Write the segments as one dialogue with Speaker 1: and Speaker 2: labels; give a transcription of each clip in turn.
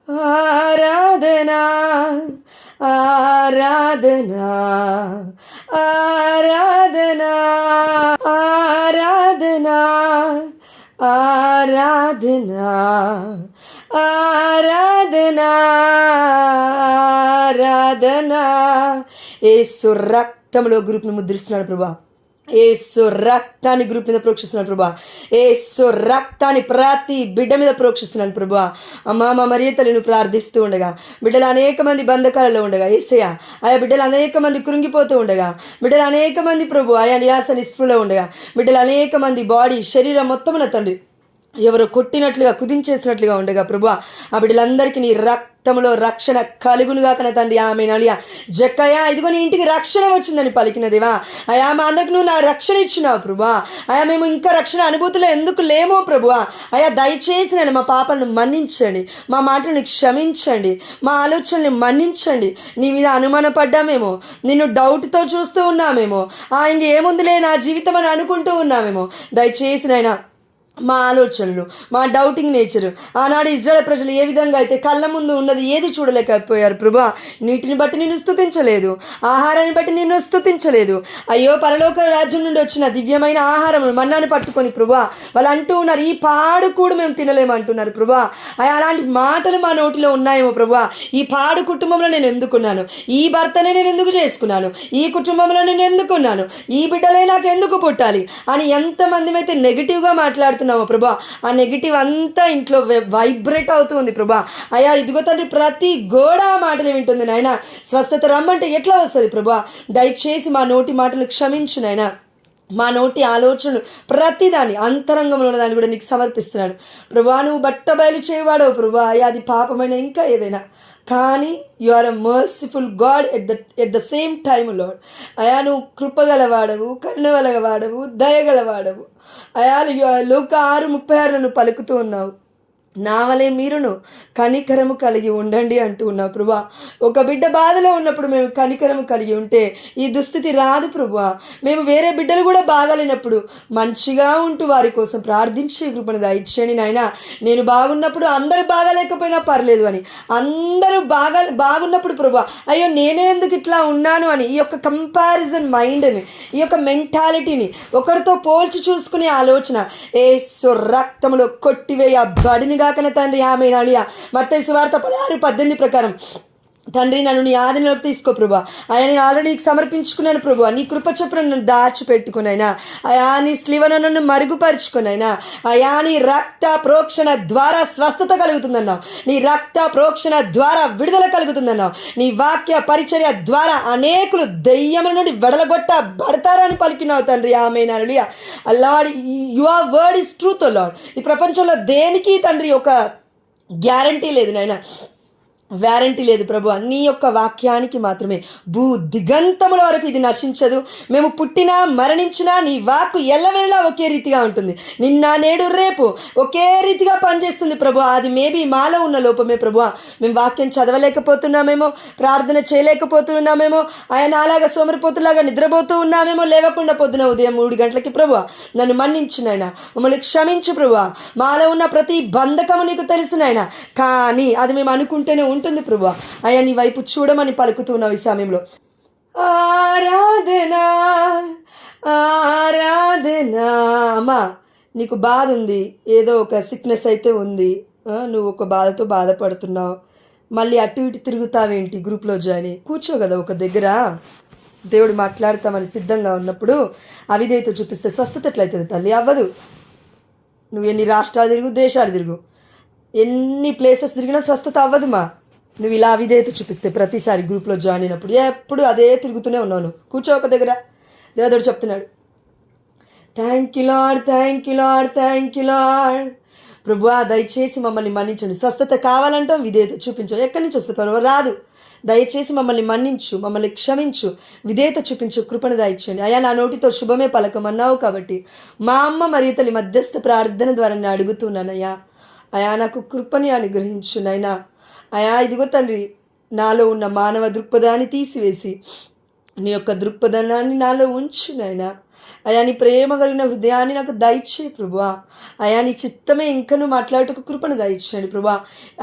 Speaker 1: ఆరాధనా ఆరాధనా ఆరాధనా ఆరాధనా ఆరాధనా ఆరాధనా ఆరాధనా యేసు రక్తంలో గ్రూప్ను ముద్రిస్తున్నాడు ప్రభా. యేసు రక్తాన్ని గ్రూప్ మీద ప్రోక్షిస్తున్నాను ప్రభా. యేసు రక్తాన్ని ప్రతి బిడ్డ మీద ప్రోక్షిస్తున్నాను ప్రభా. అమ్మా మా మరియ తల్లిని ప్రార్థిస్తూ ఉండగా బిడ్డలు అనేక మంది బంధకాలలో ఉండగా యేసయ్య ఆయా బిడ్డలు అనేక మంది కృంగిపోతూ ఉండగా బిడ్డలు అనేక మంది ప్రభు ఆయా నిరాశ నిస్పృహలో ఉండగా బిడ్డలు అనేక మంది బాడీ శరీరం మొత్తమున తండ్రి ఎవరు కొట్టినట్లుగా కుదించేసినట్లుగా ఉండగా ప్రభా ఆ బిడ్డలందరికీ నీ రక్తంలో రక్షణ కలుగునుగా కన తండ్రి. ఆమె నలియా జక్కయ్య ఇదిగో నీ ఇంటికి రక్షణ వచ్చిందని పలికిన దేవా అయా మా అందరికి నువ్వు నా రక్షణ ఇచ్చినావు ప్రభా. అయా మేము ఇంకా రక్షణ అనుభూతిలో ఎందుకు లేమో ప్రభువా. అయా దయచేసి నేను మా పాపలను మన్నించండి, మా మాటలను క్షమించండి, మా ఆలోచనల్ని మన్నించండి. నీ మీద అనుమానపడ్డామేమో, నిన్ను డౌట్తో చూస్తూ ఉన్నామేమో, ఇంకేముందిలే నా జీవితం అని అనుకుంటూ ఉన్నామేమో. దయచేసి నాయనా మా ఆలోచనలు, మా డౌటింగ్ నేచరు ఆనాడు ఇజ్రాయేల్ ప్రజలు ఏ విధంగా అయితే కళ్ళ ముందు ఉన్నది ఏది చూడలేకపోయారు ప్రభా. నీటిని బట్టి నిన్ను స్తుతించలేదు, ఆహారాన్ని బట్టి నిన్ను స్తుతించలేదు. అయ్యో పరలోక రాజ్యం నుండి వచ్చిన దివ్యమైన ఆహారం మన్నాను పట్టుకొని ప్రభా వాళ్ళు అంటూ ఉన్నారు, ఈ పాడు కూడా మేము తినలేమంటున్నారు ప్రభా. అలాంటి మాటలు మా నోటిలో ఉన్నాయేమో ప్రభా. ఈ పాడు కుటుంబంలో నేను ఎందుకున్నాను, ఈ భర్తనే నేను ఎందుకు చేసుకున్నాను, ఈ కుటుంబంలో నేను ఎందుకున్నాను, ఈ బిడ్డలే నాకు ఎందుకు పుట్టాలి అని ఎంతమంది అయితే నెగిటివ్గా మాట్లాడుతున్నారు ప్రభా. ఆ నెగిటివ్ అంతా ఇంట్లో వైబ్రేట్ అవుతుంది ప్రభా. అయ్యా ఇదిగో తండ్రి ప్రతి గోడ మాటలు వింటుంది నాయన. స్వస్థత రమ్మంటే ఎట్లా వస్తుంది ప్రభా. దయచేసి మా నోటి మాటలు క్షమించు నాయన. మా నోటి ఆలోచనలు ప్రతిదాన్ని అంతరంగంలో ఉన్న దాన్ని కూడా నీకు సమర్పిస్తున్నాను ప్రభా. నువ్వు బట్టబయలు చేయవాడవు ప్రభా. అయ్యా అది పాపమైన ఇంకా ఏదైనా కానీ you are a merciful God at the same time Lord. అయా నువ్వు కృపగలవాడవు, కరుణగలవాడవు, దయగలవాడవు. అయా లూకా 6:36 నువ్వు పలుకుతూ ఉన్నావు, నా వలే మీరును కనికరము కలిగి ఉండండి అంటూ ఉన్నావు ప్రభా. ఒక బిడ్డ బాధలో ఉన్నప్పుడు మేము కనికరము కలిగి ఉంటే ఈ దుస్థితి రాదు ప్రభా. మేము వేరే బిడ్డలు కూడా బాగాలేనప్పుడు మంచిగా ఉంటూ వారి కోసం ప్రార్థించే కృపను దయచేయండి నాయన. నేను బాగున్నప్పుడు అందరూ బాగాలేకపోయినా పర్లేదు అని, అందరూ బాగున్నప్పుడు ప్రభా అయ్యో నేనే ఎందుకు ఇట్లా ఉన్నాను అని ఈ యొక్క కంపారిజన్ మైండ్ని, ఈ యొక్క మెంటాలిటీని ఒకరితో పోల్చి చూసుకునే ఆలోచన యేసు రక్తంలో కొట్టివేయ బడిని గాకన తండ్రి. ఆమె నాలియా మత్తయి సువార్త 16:18 ప్రకారం తండ్రి నన్ను నీ ఆధీనంలోకి తీసుకో ప్రభా. అయా నేను ఆల్రెడీ నీకు సమర్పించుకున్నాను ప్రభా. నీ కృప చొప్పున నన్ను దాచిపెట్టుకునైనా అయా నీ స్లివను నన్ను మరుగుపరుచుకునైనా అయా నీ రక్త ప్రోక్షణ ద్వారా స్వస్థత కలుగుతుందన్నావు, నీ రక్త ప్రోక్షణ ద్వారా విడుదల కలుగుతుందన్నావు, నీ వాక్య పరిచర్య ద్వారా అనేకులు దెయ్యముల నుండి వెడలగొట్టబడతారని పలికినావు తండ్రి. ఆమె నాలుడియా Lord your word is truth Lord. ఈ ప్రపంచంలో దేనికి తండ్రి ఒక గ్యారంటీ లేదు నాయన, వ్యారంటీ లేదు ప్రభు. నీ యొక్క వాక్యానికి మాత్రమే భూ దిగంతముల వరకు ఇది నశించదు. మేము పుట్టినా మరణించినా నీ వాక్కు ఎల్లవెల్లా ఒకే రీతిగా ఉంటుంది. నిన్న నేడు రేపు ఒకే రీతిగా పనిచేస్తుంది ప్రభు. అది మేబీ మాలో ఉన్న లోపమే ప్రభు. మేము వాక్యం చదవలేకపోతున్నామేమో, ప్రార్థన చేయలేకపోతున్నామేమో, ఆయన అలాగా సోమరిపోతులాగా నిద్రపోతూ ఉన్నామేమో, లేవకుండా పొద్దున ఉదయం 3 గంటలకి ప్రభు నన్ను మన్నించునైనా, మమ్మల్ని క్షమించు ప్రభు. మాలో ఉన్న ప్రతి బంధకము నీకు తెలుసునైనా, కానీ అది మేము అనుకుంటేనే ఉంటుంది ప్రభా. అయ్యా నీ వైపు చూడమని పలుకుతున్నావు ఈ సమయంలో. ఆరాధనా ఆరాధనా. అమ్మా నీకు బాధ ఉంది, ఏదో ఒక సిక్నెస్ అయితే ఉంది, నువ్వు ఒక బాధతో బాధపడుతున్నావు, మళ్ళీ అటు ఇటు తిరుగుతావేంటి? గ్రూప్లో జాయిన్ కూర్చో కదా ఒక దగ్గర. దేవుడు మాట్లాడతామని సిద్ధంగా ఉన్నప్పుడు అవిధేయత చూపిస్తే స్వస్థత ఎట్లయితుంది తల్లి? అవ్వదు. నువ్వు ఎన్ని రాష్ట్రాలు తిరుగు, దేశాలు తిరుగు, ఎన్ని ప్లేసెస్ తిరిగినా స్వస్థత అవ్వదుమా. నువ్వు ఇలా అవిధేయత చూపిస్తే ప్రతిసారి గ్రూప్లో జాయిన్ అయినప్పుడు ఎప్పుడు అదే తిరుగుతూనే ఉన్నాను. కూర్చో ఒక దగ్గర. దేవదేవుడు చెప్తున్నాడు, thank you lord, thank you lord, thank you lord. ప్రభువా దయచేసి మమ్మల్ని మన్నించండి. స్వస్థత కావాలంటాం, విధేయత చూపించు. ఎక్కడి నుంచి వస్తుంది ప్రభు? రాదు. దయచేసి మమ్మల్ని మన్నించు, మమ్మల్ని క్షమించు, విధేయత చూపించు, కృపను దయచేయండి. అయ్యా నా నోటితో శుభమే పలకమన్నావు కాబట్టి మా అమ్మ మరియు తల్లి మధ్యస్థ ప్రార్థన ద్వారా నేను అడుగుతున్నానయ్యా. అయా నాకు కృపని అనుగ్రహించు నైనా. అయా ఇదిగో తండ్రి నాలో ఉన్న మానవ దృక్పథాన్ని తీసివేసి నీ యొక్క దృక్పథాన్ని నాలో ఉంచు నైనా. అయా నీ ప్రేమ కలిగిన హృదయాన్ని నాకు దయచే ప్రభువా. అయా నీ చిత్తమే ఇంకా నువ్వు మాట్లాడుటకు కృపను దయచేయండి ప్రభువా.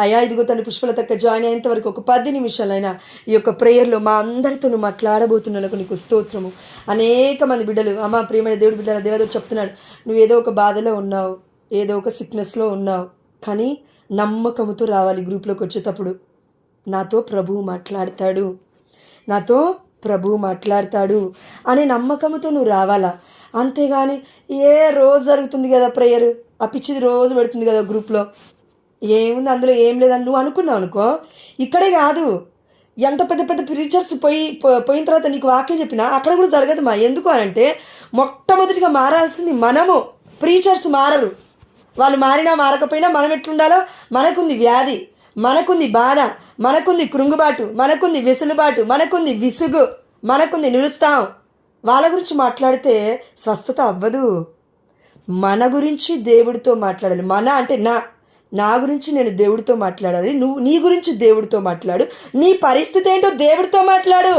Speaker 1: అయా ఇదిగో తన పుష్పలతక్క జాయిన్ అయ్యేంత వరకు ఒక 10 నిమిషాలైనా ఈ యొక్క ప్రేయర్లో మా అందరితో నువ్వు మాట్లాడబోతున్నందుకు నీకు స్తోత్రము. అనేక మంది బిడ్డలు అమ్మ ప్రియమైన దేవుడి బిడ్డల దేవదేవుడు చెప్తున్నాడు, నువ్వు ఏదో ఒక బాధలో ఉన్నావు, ఏదో ఒక సిక్నెస్లో ఉన్నావు, కానీ నమ్మకముతో రావాలి గ్రూప్లోకి వచ్చేటప్పుడు. నాతో ప్రభువు మాట్లాడతాడు, నాతో ప్రభువు మాట్లాడతాడు అనే నమ్మకంతో నువ్వు రావాలా. అంతేగాని రోజు జరుగుతుంది కదా ప్రేయర్, ఆ పిచ్చిది రోజు పెడుతుంది కదా గ్రూప్లో, ఏముంది అందులో ఏం లేదని నువ్వు అనుకున్నావు అనుకో, ఇక్కడే కాదు ఎంత పెద్ద పెద్ద ప్రీచర్స్ పోయిన తర్వాత నీకు వాక్యం చెప్పినా అక్కడ కూడా జరగదు మా. ఎందుకు అనంటే మొట్టమొదటిగా మారాల్సింది మనము. ప్రీచర్స్ మారరు, వాళ్ళు మారినా మారకపోయినా మనం ఎట్లుండాలో, మనకుంది వ్యాధి, మనకుంది బాధ, మనకుంది కృంగుబాటు, మనకుంది వెసులుబాటు, మనకుంది విసుగు, మనకుంది నిరుత్సాహం. వాళ్ళ గురించి మాట్లాడితే స్వస్థత అవ్వదు. మన గురించి దేవుడితో మాట్లాడాలి. మన అంటే నా గురించి నేను దేవుడితో మాట్లాడాలి. నువ్వు నీ గురించి దేవుడితో మాట్లాడు. నీ పరిస్థితి ఏంటో దేవుడితో మాట్లాడు.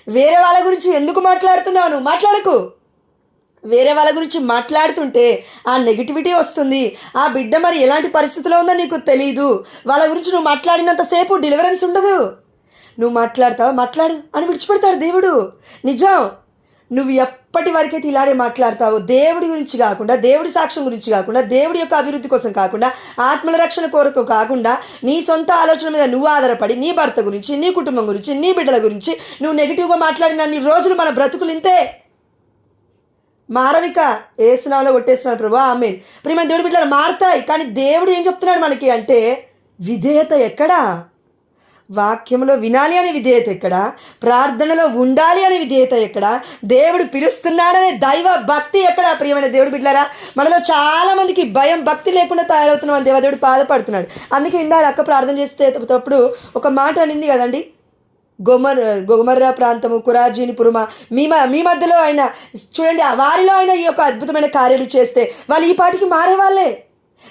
Speaker 1: వేరే వాళ్ళ గురించి ఎందుకు మాట్లాడుతున్నావు? మాట్లాడకు. వేరే వాళ్ళ గురించి మాట్లాడుతుంటే ఆ నెగిటివిటీ వస్తుంది. ఆ బిడ్డ మరి ఎలాంటి పరిస్థితిలో ఉందో నీకు తెలీదు. వాళ్ళ గురించి నువ్వు మాట్లాడినంతసేపు డెలివరెన్స్ ఉండదు. నువ్వు మాట్లాడతావా, మాట్లాడు అని విడిచిపెడతాడు దేవుడు. నిజం. నువ్వు ఎప్పటి వరకైతే ఇలానే మాట్లాడతావో, దేవుడి గురించి కాకుండా, దేవుడి సాక్ష్యం గురించి కాకుండా, దేవుడి యొక్క అభివృద్ధి కోసం కాకుండా, ఆత్మల రక్షణ కొరకు కాకుండా, నీ సొంత ఆలోచన మీద నువ్వు ఆధారపడి నీ భర్త గురించి, నీ కుటుంబం గురించి, నీ బిడ్డల గురించి నువ్వు నెగిటివ్గా మాట్లాడిన అన్ని రోజులు మన బ్రతుకులు ఇంతే. మారవిక ఏసునాలో కొట్టేస్తున్నాడు ప్రభు. ఆమేన్. ప్రియమైన దేవుడి బిడ్డలు మారుతాయి, కానీ దేవుడు ఏం చెప్తున్నాడు మనకి అంటే విధేయత ఎక్కడా? వాక్యంలో వినాలి అనే విధేయత ఎక్కడ? ప్రార్థనలో ఉండాలి అనే విధేయత ఎక్కడ? దేవుడు పిలుస్తున్నాడనే దైవ భక్తి ఎక్కడ? ప్రియమైన దేవుడి బిడ్డలారా, మనలో చాలా మందికి భయం భక్తి లేకుండా తయారవుతున్నాం అని దేవుడు బాధపడుతున్నాడు. అందుకే ఇందాక అక్క ప్రార్థన చేసేటప్పుడు ఒక మాట అనింది కదండి, గొమర్రా ప్రాంతము, కురాజీని పురమ, మీ మధ్యలో ఆయన చూడండి, వారిలో ఆయన ఈ యొక్క అద్భుతమైన కార్యాలు చేస్తే వాళ్ళు ఈ పాటికి మారేవాళ్ళే.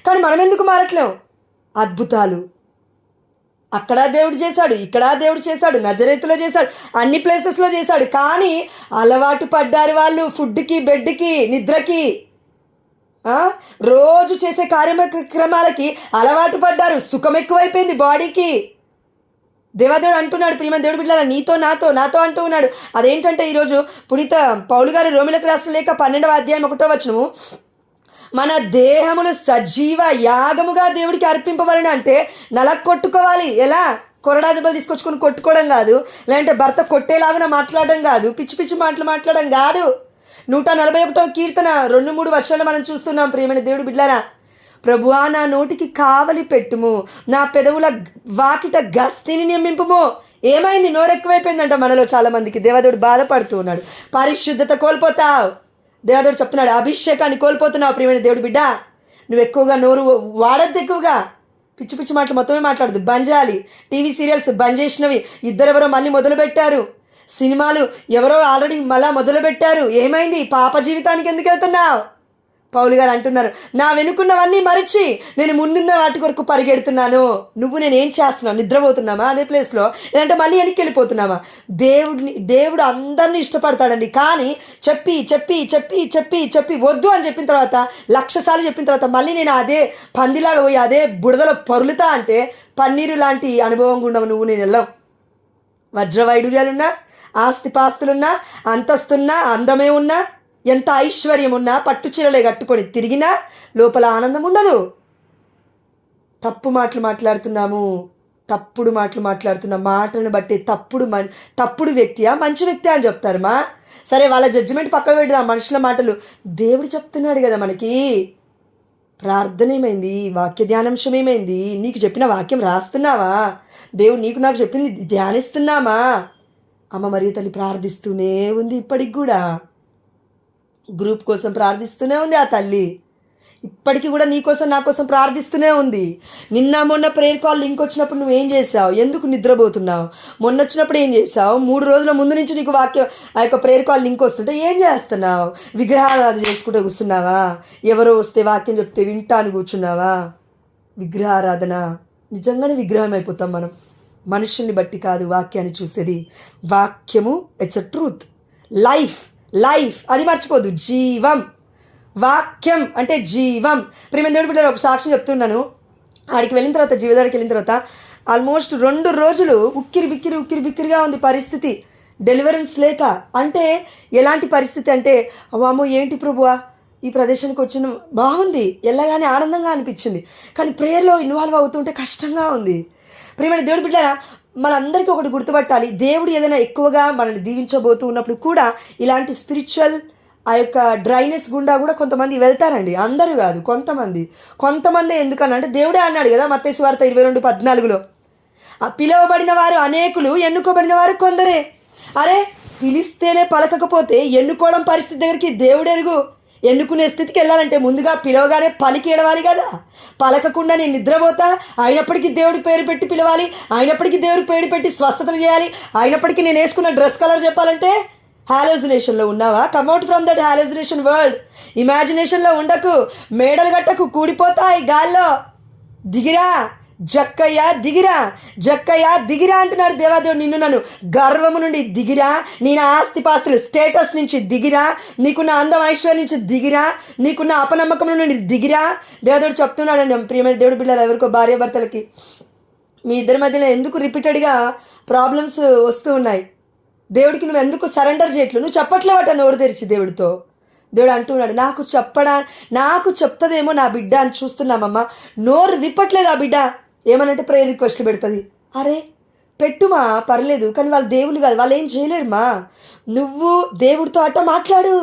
Speaker 1: కానీ మనం ఎందుకు మారట్లేం? అద్భుతాలు అక్కడ దేవుడు చేశాడు, ఇక్కడ దేవుడు చేశాడు, నజరేతులో చేశాడు, అన్ని ప్లేసెస్లో చేశాడు. కానీ అలవాటు పడ్డారు వాళ్ళు ఫుడ్కి, బెడ్కి, నిద్రకి, రోజు చేసే కార్యక్రమాలకి అలవాటు పడ్డారు. సుఖం ఎక్కువైపోయింది బాడీకి. దేవాదేవుడు అంటున్నాడు, ప్రియమైన దేవుడు బిడ్డలారా, నీతో నాతో అంటూ ఉన్నాడు. అదేంటంటే ఈరోజు పునీత పౌలు గారి రోమిలకు రాసిన లేఖ 12వ అధ్యాయం 1వ వచనము, మన దేహములు సజీవ యాగముగా దేవుడికి అర్పింపబడిన అంటే నలగొట్టుకోవాలి. ఎలా? కొరడా దెబ్బలు తీసుకొచ్చుకొని కొట్టుకోవడం కాదు, లేదంటే భర్త కొట్టేలాగా మాట్లాడడం కాదు, పిచ్చి పిచ్చి మాటలు మాట్లాడడం కాదు. 141వ కీర్తన 2-3 వర్షాలు మనం చూస్తున్నాం. ప్రియమైన దేవుడు బిడ్డలారా, ప్రభువా నా నోటికి కావలి పెట్టుము, నా పెదవుల వాకిట గస్తిని నియమింపుము. ఏమైంది? నోరెక్కువైపోయిందంట మనలో చాలా మందికి. దేవదేవుడు బాధపడుతూ ఉన్నాడు. పరిశుద్ధత కోల్పోతావు. దేవదేవుడు చెప్తున్నాడు, అభిషేకాన్ని కోల్పోతున్నావు. ప్రియమైన దేవుడు బిడ్డ, నువ్వు ఎక్కువగా నోరు వాడద్దు. ఎక్కువగా పిచ్చి పిచ్చి మాటలు మొత్తమే మాట్లాడదు. బంద్ చేయాలి. టీవీ సీరియల్స్ బంద్ చేసినవి ఇద్దరెవరో మళ్ళీ మొదలుపెట్టారు. సినిమాలు ఎవరో ఆల్రెడీ మళ్ళా మొదలుపెట్టారు. ఏమైంది? పాప జీవితానికి ఎందుకు వెళ్తున్నావు? పౌలు గారు అంటున్నారు, నా వెనుకున్నవన్నీ మరిచి నేను ముందున్న వాటి కొరకు పరిగెడుతున్నాను. నేనేం చేస్తున్నాను? నిద్రపోతున్నామా అదే ప్లేస్లో? లేదంటే మళ్ళీ వెనక్కి వెళ్ళిపోతున్నామా? దేవుడు అందరినీ ఇష్టపడతాడండి. కానీ చెప్పి చెప్పి చెప్పి చెప్పి చెప్పి వద్దు అని చెప్పిన తర్వాత, 1,00,000 సార్లు చెప్పిన తర్వాత మళ్ళీ నేను అదే పందిలాగా పోయి అదే బుడదలో పొరులుతా అంటే పన్నీరు లాంటి అనుభవం గుండా నేను వెళ్ళాం. వజ్రవైడూర్యాలున్నా, ఆస్తిపాస్తులున్నా, అంతస్తున్నా, అందమే ఉన్నా, ఎంత ఐశ్వర్యం ఉన్నా, పట్టు చీరలే కట్టుకొని తిరిగినా లోపల ఆనందం ఉండదు. తప్పు మాటలు మాట్లాడుతున్నాము, తప్పుడు మాటలు మాట్లాడుతున్న మాటలను బట్టి తప్పుడు వ్యక్తియా మంచి వ్యక్తి అని చెప్తారమ్మా. సరే, వాళ్ళ జడ్జిమెంట్ పక్కన పెడదాం. మనుషుల మాటలు దేవుడు చెప్తున్నాడు కదా మనకి. ప్రార్థన ఏమైంది? వాక్య ధ్యానాంశం ఏమైంది? నీకు చెప్పిన వాక్యం రాస్తున్నావా? దేవుడు నీకు నాకు చెప్పింది ధ్యానిస్తున్నామా? అమ్మ మరియ తల్లి ప్రార్థిస్తూనే ఉంది ఇప్పటికి కూడా. గ్రూప్ కోసం ప్రార్థిస్తూనే ఉంది ఆ తల్లి. ఇప్పటికీ కూడా నీ కోసం నా కోసం ప్రార్థిస్తూనే ఉంది. నిన్న మొన్న ప్రేయర్ కాల్ లింక్ వచ్చినప్పుడు నువ్వేం చేసావు? ఎందుకు నిద్రపోతున్నావు? మొన్న వచ్చినప్పుడు ఏం చేసావు? 3 రోజుల ముందు నుంచి నీకు ఆ యొక్క ప్రేయర్ కాల్ లింక్ వస్తుంటే ఏం చేస్తున్నావు? విగ్రహారాధన చేసుకుంటూ కూర్చున్నావా? ఎవరో వస్తే వాక్యం చెప్తే వింటాను కూర్చున్నావా? విగ్రహారాధన. నిజంగానే విగ్రహం అయిపోతాం మనం. మనుషుల్ని బట్టి కాదు వాక్యాన్ని చూసేది. వాక్యము ఇట్స్ అ ట్రూత్. లైఫ్, అది మర్చిపోదు. జీవం, వాక్యం అంటే జీవం. ప్రియమైన దేవుడి బిడ్డలు, ఒక సాక్ష్యం చెప్తున్నాను. ఆడికి వెళ్ళిన తర్వాత, జీవదాడికి వెళ్ళిన తర్వాత ఆల్మోస్ట్ 2 రోజులు ఉక్కిరి బిక్కిరిగా ఉంది పరిస్థితి, డెలివరెన్స్ లేక. అంటే ఎలాంటి పరిస్థితి అంటే, అమ్మో ఏంటి ప్రభువా ఈ ప్రదేశానికి వచ్చిన, బాగుంది, వెళ్ళగానే ఆనందంగా అనిపించింది, కానీ ప్రేయర్లో ఇన్వాల్వ్ అవుతుంటే కష్టంగా ఉంది. ప్రియమైన దేవుడి బిడ్డలారా, మనందరికీ ఒకటి గుర్తుపట్టాలి, దేవుడు ఏదైనా ఎక్కువగా మనల్ని దీవించబోతూ ఉన్నప్పుడు కూడా ఇలాంటి స్పిరిచువల్ ఆ యొక్క డ్రైనెస్ గుండా కూడా కొంతమంది వెళ్తారండి. అందరూ కాదు, కొంతమంది. ఎందుకనంటే దేవుడే అన్నాడు కదా మత్తయి సువార్త 22:14, ఆ పిలువబడిన వారు అనేకులు, ఎన్నుకోబడిన వారు కొందరే. అరే, పిలిస్తేనే పలకకపోతే ఎన్నుకోవడం పరిస్థితి దగ్గరికి దేవుడు ఎరుగు. ఎన్నుకునే స్థితికి వెళ్ళాలంటే ముందుగా పిలవగానే పలికి ఎడవాలి కదా. పలకకుండా నేను నిద్రపోతా, అయినప్పటికీ దేవుడి పేరు పెట్టి పిలవాలి, అయినప్పటికీ దేవుడి పేరు పెట్టి స్వస్థతలు చేయాలి, అయినప్పటికీ నేను వేసుకున్న డ్రెస్ కలర్ చెప్పాలంటే హాలోజినేషన్లో ఉన్నావా? Come out from that hallucination world. ఇమాజినేషన్లో ఉండకు, మేడలు గట్టకు, కూడిపోతాయి గాల్లో. దిగిరా జక్కయ్య, దిగిరా అంటున్నాడు దేవాదేవుడు నిన్ను నన్ను. గర్వము నుండి దిగిరా, నేను ఆస్తిపాస్తులు స్టేటస్ నుంచి దిగిరా, నీకున్న అందం ఐశ్వర్యం నుంచి దిగిరా, నీకున్న అపనమ్మకం నుండి దిగిరా. దేవాదేవుడు చెప్తున్నాడండి. ప్రియమైన దేవుడి బిడ్డలు, ఎవరికో భార్యాభర్తలకి మీ ఇద్దరి మధ్యలో ఎందుకు రిపీటెడ్గా ప్రాబ్లమ్స్ వస్తూ ఉన్నాయి? దేవుడికి నువ్వు ఎందుకు సరెండర్ చేయట్లేదు? నువ్వు చెప్పట్లేవట నోరు తెరిచి దేవుడితో. దేవుడు అంటున్నాడు, నాకు చెప్తుందేమో నా బిడ్డ అని చూస్తున్నామమ్మా, నోరు విప్పట్లేదు ఆ బిడ్డ. ఏమనంటే ప్రేయర్ రిక్వెస్ట్లు పెడుతుంది. అరే పెట్టుమా, పర్లేదు, కానీ వాళ్ళు దేవుళ్ళు కాదు, వాళ్ళు ఏం చేయలేరుమా. నువ్వు దేవుడితో మాట్లాడు.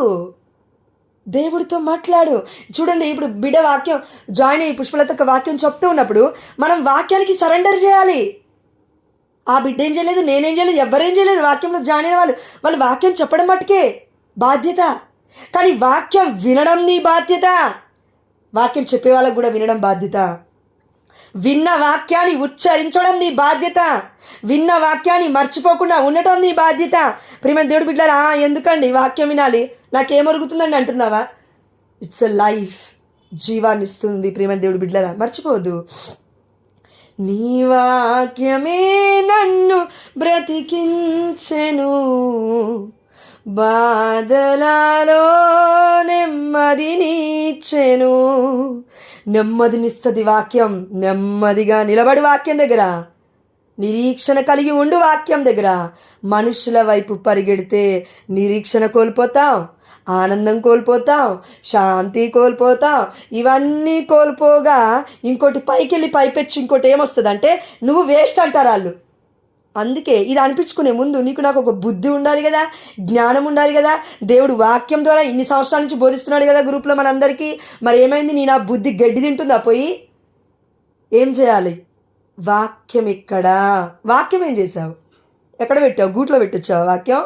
Speaker 1: చూడండి, ఇప్పుడు బిడ్డ వాక్యం జాయిన్ అయ్యి పుష్పలత వాక్యం చెప్తూ ఉన్నప్పుడు మనం వాక్యానికి సరెండర్ చేయాలి. ఆ బిడ్డ ఏం చేయలేదు, నేనేం చేయలేదు, ఎవరేం చేయలేరు. వాక్యంలో జాయిన్ అయిన వాళ్ళు వాక్యం చెప్పడం మట్టుకే బాధ్యత, కానీ వాక్యం వినడం నీ బాధ్యత. వాక్యం చెప్పే వాళ్ళకు కూడా వినడం బాధ్యత. విన్న వాక్యాన్ని ఉచ్చరించడం నీ బాధ్యత. విన్న వాక్యాన్ని మర్చిపోకుండా ఉండటం నీ బాధ్యత. ప్రియమైన దేవుడి బిడ్డలారా, ఎందుకండి వాక్యం వినాలి, నాకేమరుగుతుందండి అంటున్నావా? ఇట్స్ ఎ లైఫ్, జీవాన్ని ఇస్తుంది. ప్రియమైన దేవుడి బిడ్డలారా, మర్చిపోవద్దు. నీ వాక్యమే నన్ను బ్రతికించెను, బాధలలో నెమ్మదినిచ్చెను. నెమ్మదినిస్తుంది వాక్యం. నెమ్మదిగా నిలబడి వాక్యం దగ్గర, నిరీక్షణ కలిగి ఉండు వాక్యం దగ్గర. మనుషుల వైపు పరిగెడితే నిరీక్షణ కోల్పోతాం, ఆనందం కోల్పోతాం, శాంతి కోల్పోతాం. ఇవన్నీ కోల్పోగా ఇంకోటి పైకెళ్ళి పైపెచ్చి ఇంకోటి ఏమొస్తుంది అంటే నువ్వు వేస్ట్ అంటారు వాళ్ళు. అందుకే ఇది అనిపించుకునే ముందు నాకు ఒక బుద్ధి ఉండాలి కదా, జ్ఞానం ఉండాలి కదా. దేవుడు వాక్యం ద్వారా ఇన్ని సంవత్సరాల నుంచి బోధిస్తున్నాడు కదా గ్రూప్లో మనందరికీ. మరి ఏమైంది? నేను ఆ బుద్ధి గడ్డి తింటుందా? పోయి ఏం చేయాలి? వాక్యం ఎక్కడా? వాక్యం ఏం చేసావు? ఎక్కడ పెట్టావు? గూట్లో పెట్టొచ్చావు వాక్యం?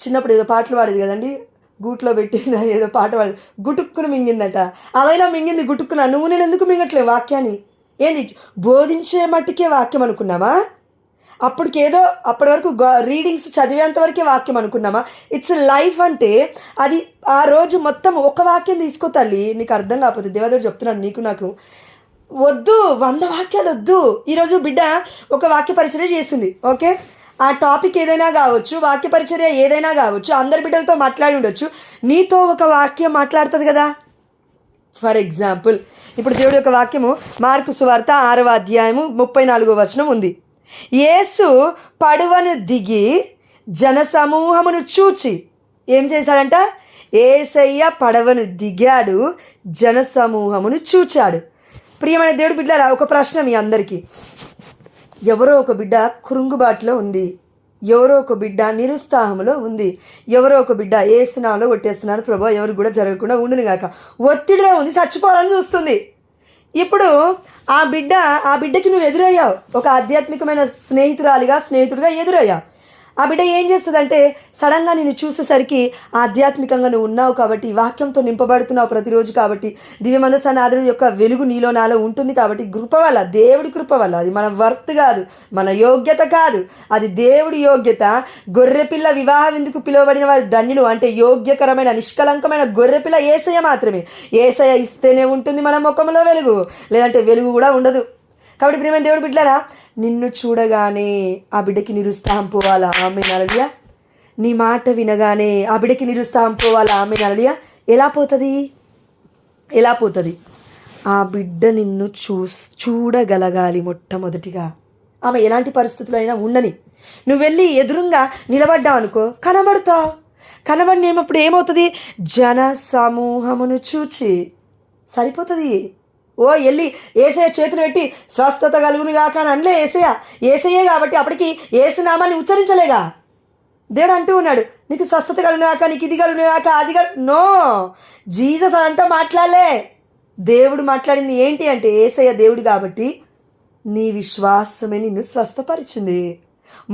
Speaker 1: చిన్నప్పుడు ఏదో పాటలు పాడేది కదండి, గూట్లో పెట్టిందా ఏదో పాట పాడేది, గుటుక్కును మింగిందట. అదైనా మింగింది గుటుక్కున. నువ్వు నేను ఎందుకు మింగట్లేదు వాక్యాన్ని? ఏంది బోధించే మట్టుకే వాక్యం అనుకున్నామా? అప్పటి వరకు రీడింగ్స్ చదివేంత వరకే వాక్యం అనుకున్నామా? ఇట్స్ లైఫ్ అంటే అది ఆ రోజు మొత్తం ఒక వాక్యం తీసుకో తల్లి. నీకు అర్థం కాకపోతే దేవాదేవుడు చెప్తున్నాను, నాకు వద్దు 100 వాక్యాలు వద్దు. ఈరోజు బిడ్డ ఒక వాక్య పరిచర్య చేసింది, ఓకే, ఆ టాపిక్ ఏదైనా కావచ్చు, వాక్య పరిచర్య ఏదైనా కావచ్చు, అందరి బిడ్డలతో మాట్లాడి ఉండొచ్చు, నీతో ఒక వాక్యం మాట్లాడుతుంది కదా. ఫర్ ఎగ్జాంపుల్, ఇప్పుడు దేవుడి యొక్క వాక్యము మార్కు సువార్త 6వ అధ్యాయము 34వ వచనం ఉంది. యేసు పడవను దిగి జనసమూహమును చూచి ఏం చేశాడంట? యేసయ్య పడవను దిగాడు, జనసమూహమును చూచాడు. ప్రియమైన దేవుడి బిడ్డలారా, ఒక ప్రశ్న మీ అందరికీ. ఎవరో ఒక బిడ్డ కృంగుబాటులో ఉంది, ఎవరో ఒక బిడ్డ నిరుత్సాహంలో ఉంది, ఎవరో ఒక బిడ్డ ఏసునాలో కొట్టేస్తున్నాను ప్రభా, ఎవరు కూడా జరగకుండా ఉండును గాక, ఒత్తిడిలో ఉంది, చచ్చిపోవాలని చూస్తుంది. ఇప్పుడు ఆ బిడ్డకి నువ్వు ఎదురయ్యావు, ఒక ఆధ్యాత్మికమైన స్నేహితుడిగా ఎదురయ్యావు. ఆ బిడ్డ ఏం చేస్తుందంటే సడన్గా నేను చూసేసరికి ఆధ్యాత్మికంగా నువ్వు ఉన్నావు కాబట్టి, వాక్యంతో నింపబడుతున్నావు ప్రతిరోజు కాబట్టి, దివ్యమందసనాథుడు యొక్క వెలుగు నీలో నాలో ఉంటుంది కాబట్టి, కృప వల్ల, దేవుడి కృప వల్ల, అది మన వర్త్ కాదు, మన యోగ్యత కాదు, అది దేవుడి యోగ్యత. గొర్రెపిల్ల వివాహ విందుకు పిలువబడిన వారి ధన్యులు అంటే యోగ్యకరమైన నిష్కలంకమైన గొర్రెపిల్ల యేసయ్య మాత్రమే. యేసయ్య ఇస్తేనే ఉంటుంది మన ముఖంలో వెలుగు, లేదంటే వెలుగు కూడా ఉండదు. కాబట్టి ప్రియమైన దేవుడి బిడ్డలారా, నిన్ను చూడగానే ఆ బిడ్డకి నిరుత్సాహం పోవాలా? ఆమేన్, హల్లెలూయా. నీ మాట వినగానే ఆ బిడ్డకి నిరుత్సాహం పోవాలా? ఆమె హల్లెలూయా. ఎలా పోతుంది? ఆ బిడ్డ నిన్ను చూడగలగాలి మొట్టమొదటిగా. ఆమె ఎలాంటి పరిస్థితులు అయినా ఉండని, నువ్వు వెళ్ళి ఎదురుగా నిలబడ్డావు అనుకో, కనబడతావు. కనబడినేమప్పుడు ఏమవుతుంది? జన సమూహమును చూచి సరిపోతుంది. వెళ్ళి ఏసయ్య చేతులు పెట్టి స్వస్థత కలుగును గాక అని అనలే. ఏసయ్యే కాబట్టి అప్పటికి ఏసునామాన్ని ఉచ్చరించలేగా. దేవుడు అంటూ ఉన్నాడు, నీకు స్వస్థత కలుగును గాక, నీకు ఇది కలుగును గాక, అది నో, జీసస్ అదంతా మాట్లాడలే. దేవుడు మాట్లాడింది ఏంటి అంటే, ఏసయ్య దేవుడు కాబట్టి నీ విశ్వాసమే నిన్ను స్వస్థపరిచింది.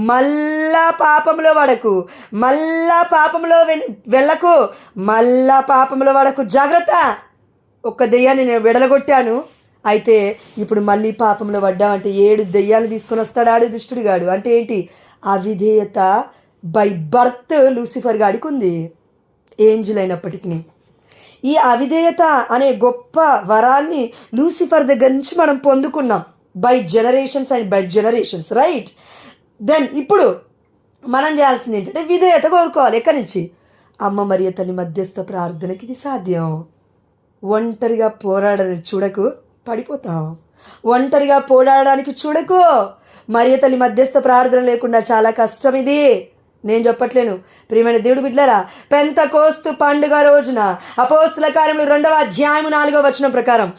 Speaker 1: మళ్ళా పాపంలో పడకు, మళ్ళా పాపంలో వెళ్ళకు, మళ్ళా పాపంలో పడకు, జాగ్రత్త. ఒక్క దెయ్యాన్ని నేను విడలగొట్టాను, అయితే ఇప్పుడు మళ్ళీ పాపంలో పడ్డామంటే 7 దెయ్యాలు తీసుకొని వస్తాడు ఆడు దుష్టుడు గాడు. అంటే ఏంటి? అవిధేయత బై బర్త్ లూసిఫర్ గాడికి ఉంది, ఏంజిల్ అయినప్పటికీ. ఈ అవిధేయత అనే గొప్ప వరాన్ని లూసిఫర్ దగ్గర నుంచి మనం పొందుకున్నాం, by generations and by generations, right? Then ఇప్పుడు మనం చేయాల్సింది ఏంటంటే విధేయత కోరుకోవాలి. ఎక్కడి నుంచి? అమ్మ మరియ తల్లి మధ్యస్థ ప్రార్థనకి ఇది సాధ్యం. ఒంటరిగా పోరాడని చూడకు, పడిపోతాం. ఒంటరిగా పోరాడడానికి చూడకు. మరియ తల్లి మధ్యస్థ ప్రార్థన లేకుండా చాలా కష్టం ఇది. నేను చెప్పట్లేను. ప్రియమైన దేవుడు బిడ్డలారా, పెంతెకోస్తు పండుగ రోజున అపోస్తుల కార్యములు 2వ అధ్యాయము 4వ వచనం ప్రకారం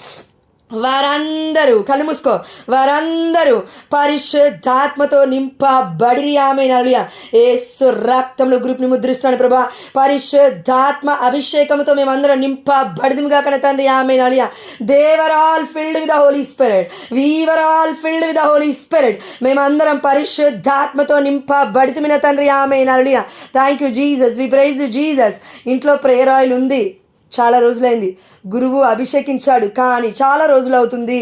Speaker 1: వారందరూ, కళ్ళు మూసుకో, వారందరూ పరిశుద్ధాత్మతో నింపబడిరి. ఆమె హల్లెలూయా. యేసు రక్తంలో గ్రూప్ని ముద్రిస్తున్నాడు ప్రభా. పరిశుద్ధాత్మ అభిషేకంతో మేమందరం నింపబడిదిగా కన తండ్రి. ఆమె hallelujah. They were all filled with the Holy Spirit, we were all filled with the Holy Spirit. మేమందరం పరిశుద్ధాత్మతో నింపబడితిమిన తండ్రి. ఆమె hallelujah. Thank you Jesus, we praise you Jesus. ఇంట్లో ప్రేయర్ ఆయిల్ ఉంది, చాలా రోజులైంది. గురువు అభిషేకించాడు, కానీ చాలా రోజులు అవుతుంది.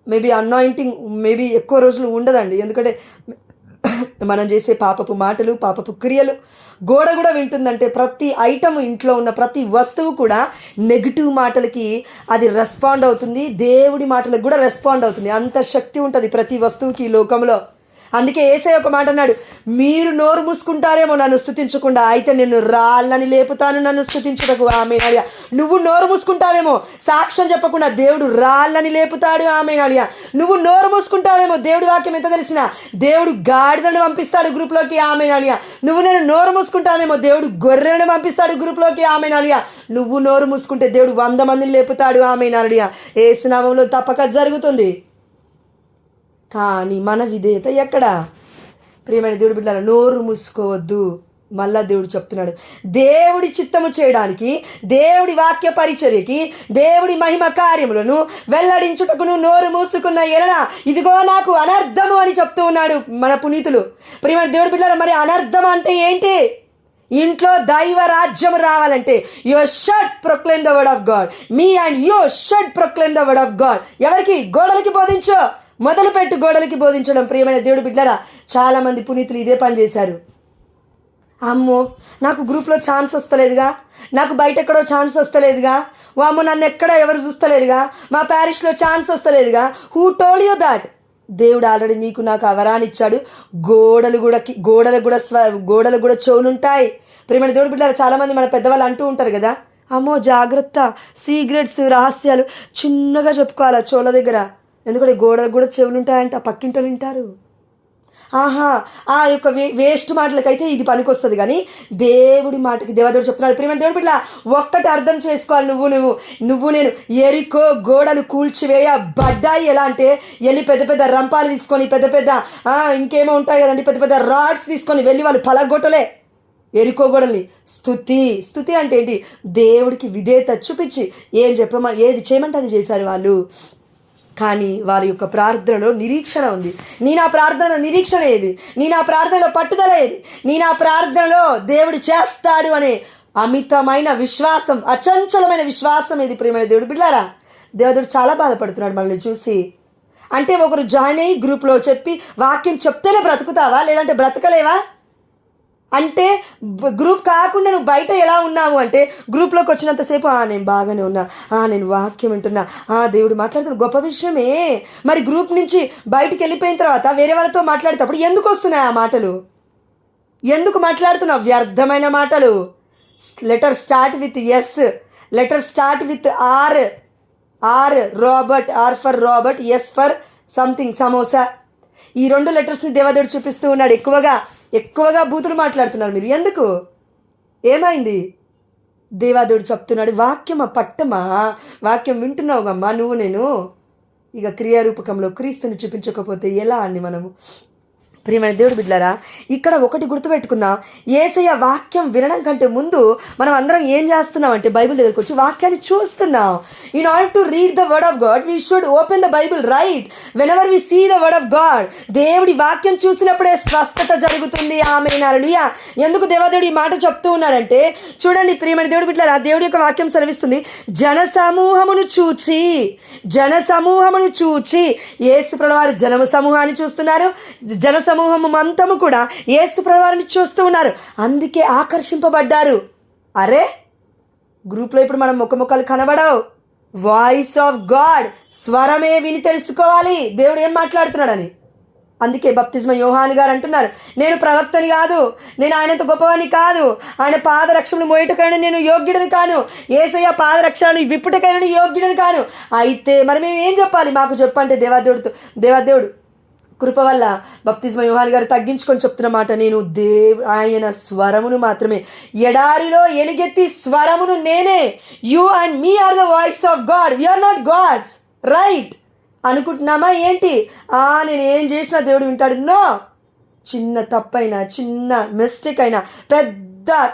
Speaker 1: మేబీ అనాయింటింగ్ మేబీ ఎక్కువ రోజులు ఉండదండి. ఎందుకంటే మనం చేసే పాపపు మాటలు, పాపపు క్రియలు. గోడ కూడా వింటుందంటే ప్రతి ఐటమ్, ఇంట్లో ఉన్న ప్రతి వస్తువు కూడా నెగిటివ్ మాటలకి అది రెస్పాండ్ అవుతుంది, దేవుడి మాటలకు కూడా రెస్పాండ్ అవుతుంది. అంత శక్తి ఉంటుంది ప్రతి వస్తువుకి ఈ లోకంలో. అందుకే యేసయ్య ఒక మాట అన్నాడు, మీరు నోరు మూసుకుంటారేమో నన్ను స్తుతించకుండా, అయితే నేను రాళ్ళని లేపుతాను నన్ను స్తుతించుటకు. ఆమె హల్లెలూయా. నువ్వు నోరు మూసుకుంటావేమో సాక్ష్యం చెప్పకుండా, దేవుడు రాళ్ళని లేపుతాడు. ఆమె హల్లెలూయా. నువ్వు నోరు మూసుకుంటావేమో, దేవుడి వాక్యం ఎంత తెలిసినా దేవుడు గాడిదను పంపిస్తాడు గ్రూప్లోకి. ఆమె హల్లెలూయా. నేను నోరు మూసుకుంటావేమో, దేవుడు గొర్రెలను పంపిస్తాడు గ్రూప్లోకి. ఆమె హల్లెలూయా. నువ్వు నోరు మూసుకుంటే దేవుడు 100 మందిని లేపుతాడు. ఆమె హల్లెలూయా. యేసు నామములో తప్పక జరుగుతుంది. కానీ మన విధేయత ఎక్కడ? ప్రియమైన దేవుడి బిడ్డలారా, నోరు మూసుకోవద్దు. మళ్ళా దేవుడు చెప్తున్నాడు, దేవుడి చిత్తము చేయడానికి, దేవుడి వాక్య పరిచర్యకి, దేవుడి మహిమ కార్యములను వెల్లడించుటకును నోరు మూసుకున్న ఎడల ఇదిగో నాకు అనర్థము అని చెప్తూ ఉన్నాడు మన పునీతులు. ప్రియమైన దేవుడి బిడ్డలారా, మరి అనర్థం అంటే ఏంటి? ఇంట్లో దైవ రాజ్యం రావాలంటే you should proclaim the word of God. Me and you should proclaim the word of God. ఎవరికి? గోడలకి బోధించు. మొదలుపెట్టు గోడలకి బోధించడం. ప్రియమైన దేవుడి బిడ్డలారా, చాలామంది పునీతులు ఇదే పని చేశారు. అమ్మో నాకు గ్రూప్లో ఛాన్స్ వస్తలేదుగా, నాకు బయట ఎక్కడో ఛాన్స్ వస్తలేదుగా, అమ్మో నన్ను ఎక్కడ ఎవరు చూస్తలేరుగా, మా ప్యారిష్లో ఛాన్స్ వస్తలేదుగా. Who told you that? దేవుడు ఆల్రెడీ నీకు నాకు అవరానిచ్చాడు. గోడలకు కూడా చెవులుంటాయి. ప్రియమైన దేవుడి బిడ్డలారా, చాలామంది మన పెద్దవాళ్ళు అంటూ ఉంటారు కదా, అమ్మో జాగ్రత్త, సీక్రెట్స్, రహస్యాలు చిన్నగా చెప్పుకోవాలి చెవుల దగ్గర, ఎందుకంటే గోడలకు కూడా చెవులు ఉంటాయంట, పక్కింటలు వింటారు. ఆ యొక్క వేస్ట్ మాటలకైతే ఇది పనికొస్తుంది, కానీ దేవుడి మాటకి దేవదేవుడు చెప్తున్నాడు. ప్రియమైన దేవుడి బిడ్డ, ఒక్కటి అర్థం చేసుకోవాలి. నువ్వు నేను ఎరికో గోడలు కూల్చివేయబడ్డాయి. ఎలా అంటే వెళ్ళి పెద్ద పెద్ద రంపాలు తీసుకొని, పెద్ద పెద్ద ఇంకేమో ఉంటాయి కదండి, పెద్ద పెద్ద రాడ్స్ తీసుకొని వెళ్ళి వాళ్ళు పలగొట్టలే ఎరికో గోడల్ని. స్తుతి అంటే ఏంటి? దేవుడికి విధేయత చూపించి ఏది చేయమంటే అది చేశారు వాళ్ళు. కానీ వారి యొక్క ప్రార్థనలో నిరీక్షణ ఉంది. నీ నా ప్రార్థనలో నిరీక్షణ ఏది? నీ నా ప్రార్థనలో పట్టుదల ఏది? నీ నా ప్రార్థనలో దేవుడు చేస్తాడు అనే అమితమైన విశ్వాసం, అచంచలమైన విశ్వాసం ఏది? ప్రియమైన దేవుడు బిడ్డలారా, దేవుడు చాలా బాధపడుతున్నాడు మనల్ని చూసి. అంటే ఒకరు జాయిన్ అయ్యి గ్రూప్లో చెప్పి వాక్యం చెప్తేనే బ్రతుకుతావా, లేదంటే బ్రతకలేవా? అంటే గ్రూప్ కాకుండా నువ్వు బయట ఎలా ఉన్నావు అంటే, గ్రూప్లోకి వచ్చినంతసేపు నేను బాగానే ఉన్నా, నేను వాక్యం వింటున్నా, దేవుడు మాట్లాడుతున్నా, గొప్ప విషయమే. మరి గ్రూప్ నుంచి బయటికి వెళ్ళిపోయిన తర్వాత వేరే వాళ్ళతో మాట్లాడేటప్పుడు ఎందుకు వస్తున్నాయి ఆ మాటలు? ఎందుకు మాట్లాడుతున్నావు వ్యర్థమైన మాటలు? Letter start with S, letter start with R. Robert, R for Robert, S for something, samosa. ఈ 2 లెటర్స్ని దేవదేవుడు చూపిస్తూ ఉన్నాడు. ఎక్కువగా బూతులు మాట్లాడుతున్నారు మీరు. ఎందుకు? ఏమైంది? దేవాదేవుడు చెప్తున్నాడు, వాక్యమా పట్టమా, వాక్యం వింటున్నావుగమ్మా నువ్వు నేను. ఇక క్రియారూపకంలో క్రీస్తుని చూపించకపోతే ఎలా అండి మనము? ప్రియమైన దేవుడు బిడ్డలారా, ఇక్కడ ఒకటి గుర్తుపెట్టుకుందాం. యేసయ్య వాక్యం వినడం కంటే ముందు మనం అందరం ఏం చేస్తున్నాం అంటే బైబిల్ దగ్గరికి వచ్చి వాక్యాన్ని చూస్తున్నాం. In order to read the word of God we should open the Bible right whenever we see the word of God. దేవుడి వాక్యం చూసినప్పుడే స్వస్థత జరుగుతుంది. ఆమేన్, హల్లెలూయా. ఎందుకు దేవదేవుడు ఈ మాట చెప్తూ ఉన్నాడంటే, చూడండి ప్రియమైన దేవుడు బిడ్డలారా, దేవుడి యొక్క వాక్యం సెలవిస్తుంది, జన సమూహమును చూచి యేసు ప్రభువారు జన సమూహాన్ని చూస్తున్నారు. జన సమూహము అంతము కూడా యేసు ప్రభువారిని చూస్తూ ఉన్నారు. అందుకే ఆకర్షింపబడ్డారు. అరే, గ్రూప్లో ఇప్పుడు మనం ముఖముఖాలు కనబడవు. వాయిస్ ఆఫ్ గాడ్, స్వరమే విని తెలుసుకోవాలి దేవుడు ఏం మాట్లాడుతున్నాడని. అందుకే బప్తిస్మ యోహాను గారు అంటున్నారు, నేను ప్రవక్తని కాదు, నేను ఆయనంత గొప్పవాడిని కాదు, ఆయన పాదరక్షలు మోయటకైనా నేను యోగ్యుడని కాను, యేసయ్య పాదరక్షలు విప్పుటకైనా యోగ్యుడని కాను. అయితే మరి మేము ఏం చెప్పాలి, మాకు చెప్పంటే దేవాదేవుడు కృప వల్ల బప్తిస్మ యోహాను గారు తగ్గించుకొని చెప్తున్న మాట, నేను ఆయన స్వరమును మాత్రమే, ఎడారిలో ఎలుగెత్తి స్వరమును నేనే. You and me are the voice of God, we are not gods, right అనుకుంటున్నామా ఏంటి? నేను ఏం చేసినా దేవుడు వింటాడు? నో. చిన్న తప్పైనా, చిన్న మిస్టేక్ అయినా, పెద్ద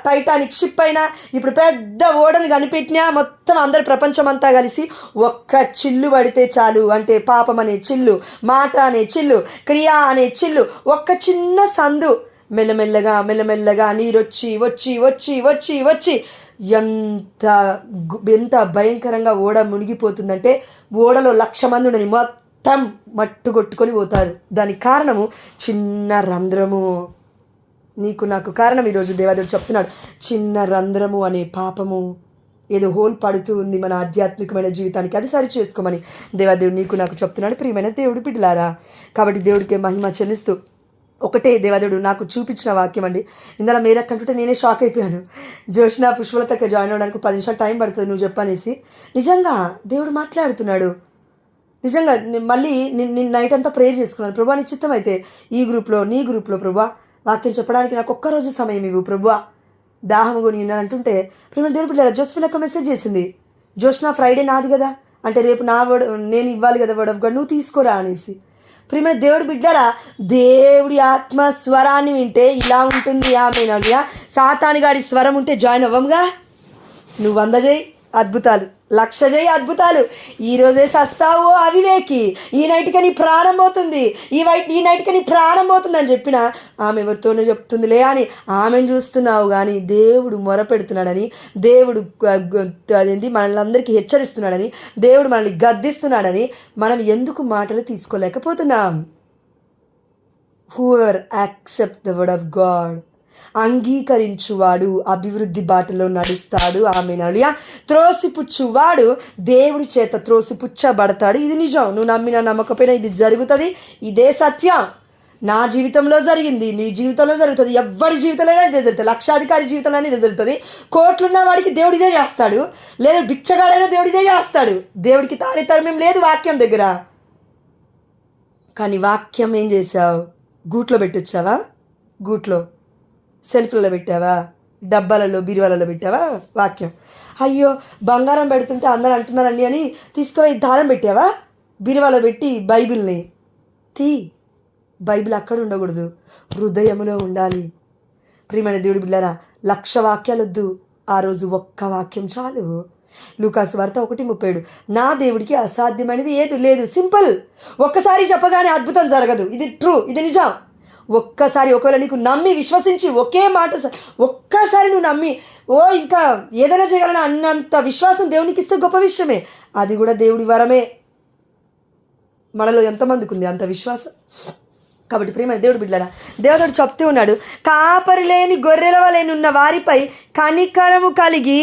Speaker 1: టైటానిక్ షిప్ అయినా, ఇప్పుడు పెద్ద ఓడని కనిపెట్టినా మొత్తం అందరు ప్రపంచం అంతా కలిసి ఒక్క చిల్లు పడితే చాలు. అంటే పాపం అనే చిల్లు, మాట అనే చిల్లు, క్రియ అనే చిల్లు, ఒక్క చిన్న సందు మెల్లమెల్లగా నీరొచ్చి వచ్చి వచ్చి వచ్చి వచ్చి ఎంత భయంకరంగా ఓడ మునిగిపోతుందంటే, ఓడలో 1,00,000 మంది ఉండని మొత్తం మట్టు కొట్టుకొని పోతారు. దానికి కారణము చిన్న రంధ్రము. నీకు నాకు కారణం ఈరోజు దేవదేవుడు చెప్తున్నాడు, చిన్న రంధ్రము అనే పాపము ఏదో హోల్ పడుతూ ఉంది మన ఆధ్యాత్మికమైన జీవితానికి, అది సరి చేసుకోమని దేవదేవుడు నీకు నాకు చెప్తున్నాడు. ప్రియమైన దేవుడు బిడ్డలారా, కాబట్టి దేవుడికి మహిమ చెల్లిస్తూ ఒకటే దేవదేవుడు నాకు చూపించిన వాక్యం అండి. ఇందులో మేరక్కంటుంటే నేనే షాక్ అయిపోయాను. జోష్న పుష్పలతకి జాయిన్ అవ్వడానికి 10 నిమిషాలు టైం పడుతుంది నువ్వు చెప్పనేసి. నిజంగా దేవుడు మాట్లాడుతున్నాడు. నిజంగా మళ్ళీ నేను నైట్ అంతా ప్రేయర్ చేసుకున్నాను. ప్రభా నీ చిత్తం అయితే నీ గ్రూప్లో ప్రభా వాక్యం చెప్పడానికి నాకు ఒక్కరోజు సమయం ఇవ్వు ప్రభా, దాహము కొని నేను అంటుంటే, ప్రేమ దేవుడు పిల్లల జోస్ఫిన్ మెసేజ్ చేసింది, జోష్న ఫ్రైడే నాది కదా, అంటే రేపు నా వర్డ్ నేను ఇవ్వాలి కదా వర్డ్ ఆఫ్ గాడ్, నువ్వు తీసుకోరా అనేసి. ప్రేమ దేవుడు బిడ్డరా, దేవుడి ఆత్మ స్వరాన్ని వింటే ఇలా ఉంటుంది. ఆమె సాతానుగాడి స్వరం ఉంటే జాయిన్ అవ్వముగా. నువ్వు 100 చేయి అద్భుతాలు, 1,00,000 చేయి అద్భుతాలు. ఈరోజే సస్తావు అవివేకి, ఈ నైట్కి నీ ప్రాణం పోతుంది, ఈ నైట్కి నీ ప్రాణం పోతుంది అని చెప్పిన ఆమె ఎవరితోనే చెప్తుందిలే అని ఆమెను చూస్తున్నావు. కానీ దేవుడు మొరపెడుతున్నాడని, దేవుడు అదేంటి మనల్ని అందరికీ హెచ్చరిస్తున్నాడని, దేవుడు మనల్ని గద్దిస్తున్నాడని మనం ఎందుకు మాటలు తీసుకోలేకపోతున్నాం? Whoever accept the word of God, అంగీకరించువాడు అభివృద్ధి బాటలో నడుస్తాడు. ఆమేన్. త్రోసిపుచ్చువాడు దేవుడి చేత త్రోసిపుచ్చబడతాడు. ఇది నిజం. నువ్వు నమ్మినా నమ్మకపోయినా ఇది జరుగుతుంది. ఇదే సత్యం. నా జీవితంలో జరిగింది, నీ జీవితంలో జరుగుతుంది, ఎవరి జీవితంలో ఇదే జరుగుతుంది, లక్షాధికారి జీవితంలో ఇదే జరుగుతుంది. కోట్లున్న వాడికి దేవుడు ఇదే చేస్తాడు, లేదా బిచ్చగాడైనా దేవుడు ఇదే చేస్తాడు. దేవుడికి తారతమ్యం లేదు వాక్యం దగ్గర. కానీ వాక్యం ఏం చేసావు? గూట్లో పెట్టొచ్చావా? గూట్లో సెల్ఫ్లలో పెట్టావా? డబ్బాలలో బీరువాలలో పెట్టావా వాక్యం? అయ్యో బంగారం పెడుతుంటే అందరూ అంటున్నారని అని తీసుకుపోయి దానం పెట్టావా? బీరువాలో పెట్టి బైబిల్ని బైబిల్ అక్కడ ఉండకూడదు, హృదయంలో ఉండాలి. ప్రియమైన దేవుడి బిడ్డలారా, 1,00,000 వాక్యాలొద్దు, ఆ రోజు ఒక్క వాక్యం చాలు. లూకాసు వార్త 1:37, నా దేవుడికి అసాధ్యమైనది ఏది లేదు. సింపుల్. ఒక్కసారి చెప్పగానే అద్భుతం జరగదు. ఇది ట్రూ, ఇది నిజం. ఒక్కసారి ఒకవేళ నీకు నమ్మి విశ్వసించి ఒకే మాట ఒక్కసారి నువ్వు నమ్మి ఇంకా ఏదైనా చేయగలను అన్నంత విశ్వాసం దేవునికి ఇస్తే గొప్ప విషయమే. అది కూడా దేవుడి వరమే. మనలో ఎంతమందికి ఉంది అంత విశ్వాసం? కాబట్టి ప్రియమైన దేవుడు బిడ్డలారా, దేవుడు చెప్తూ ఉన్నాడు, కాపరి లేని గొర్రెల వలెనున్న వారిపై కనికరము కలిగి.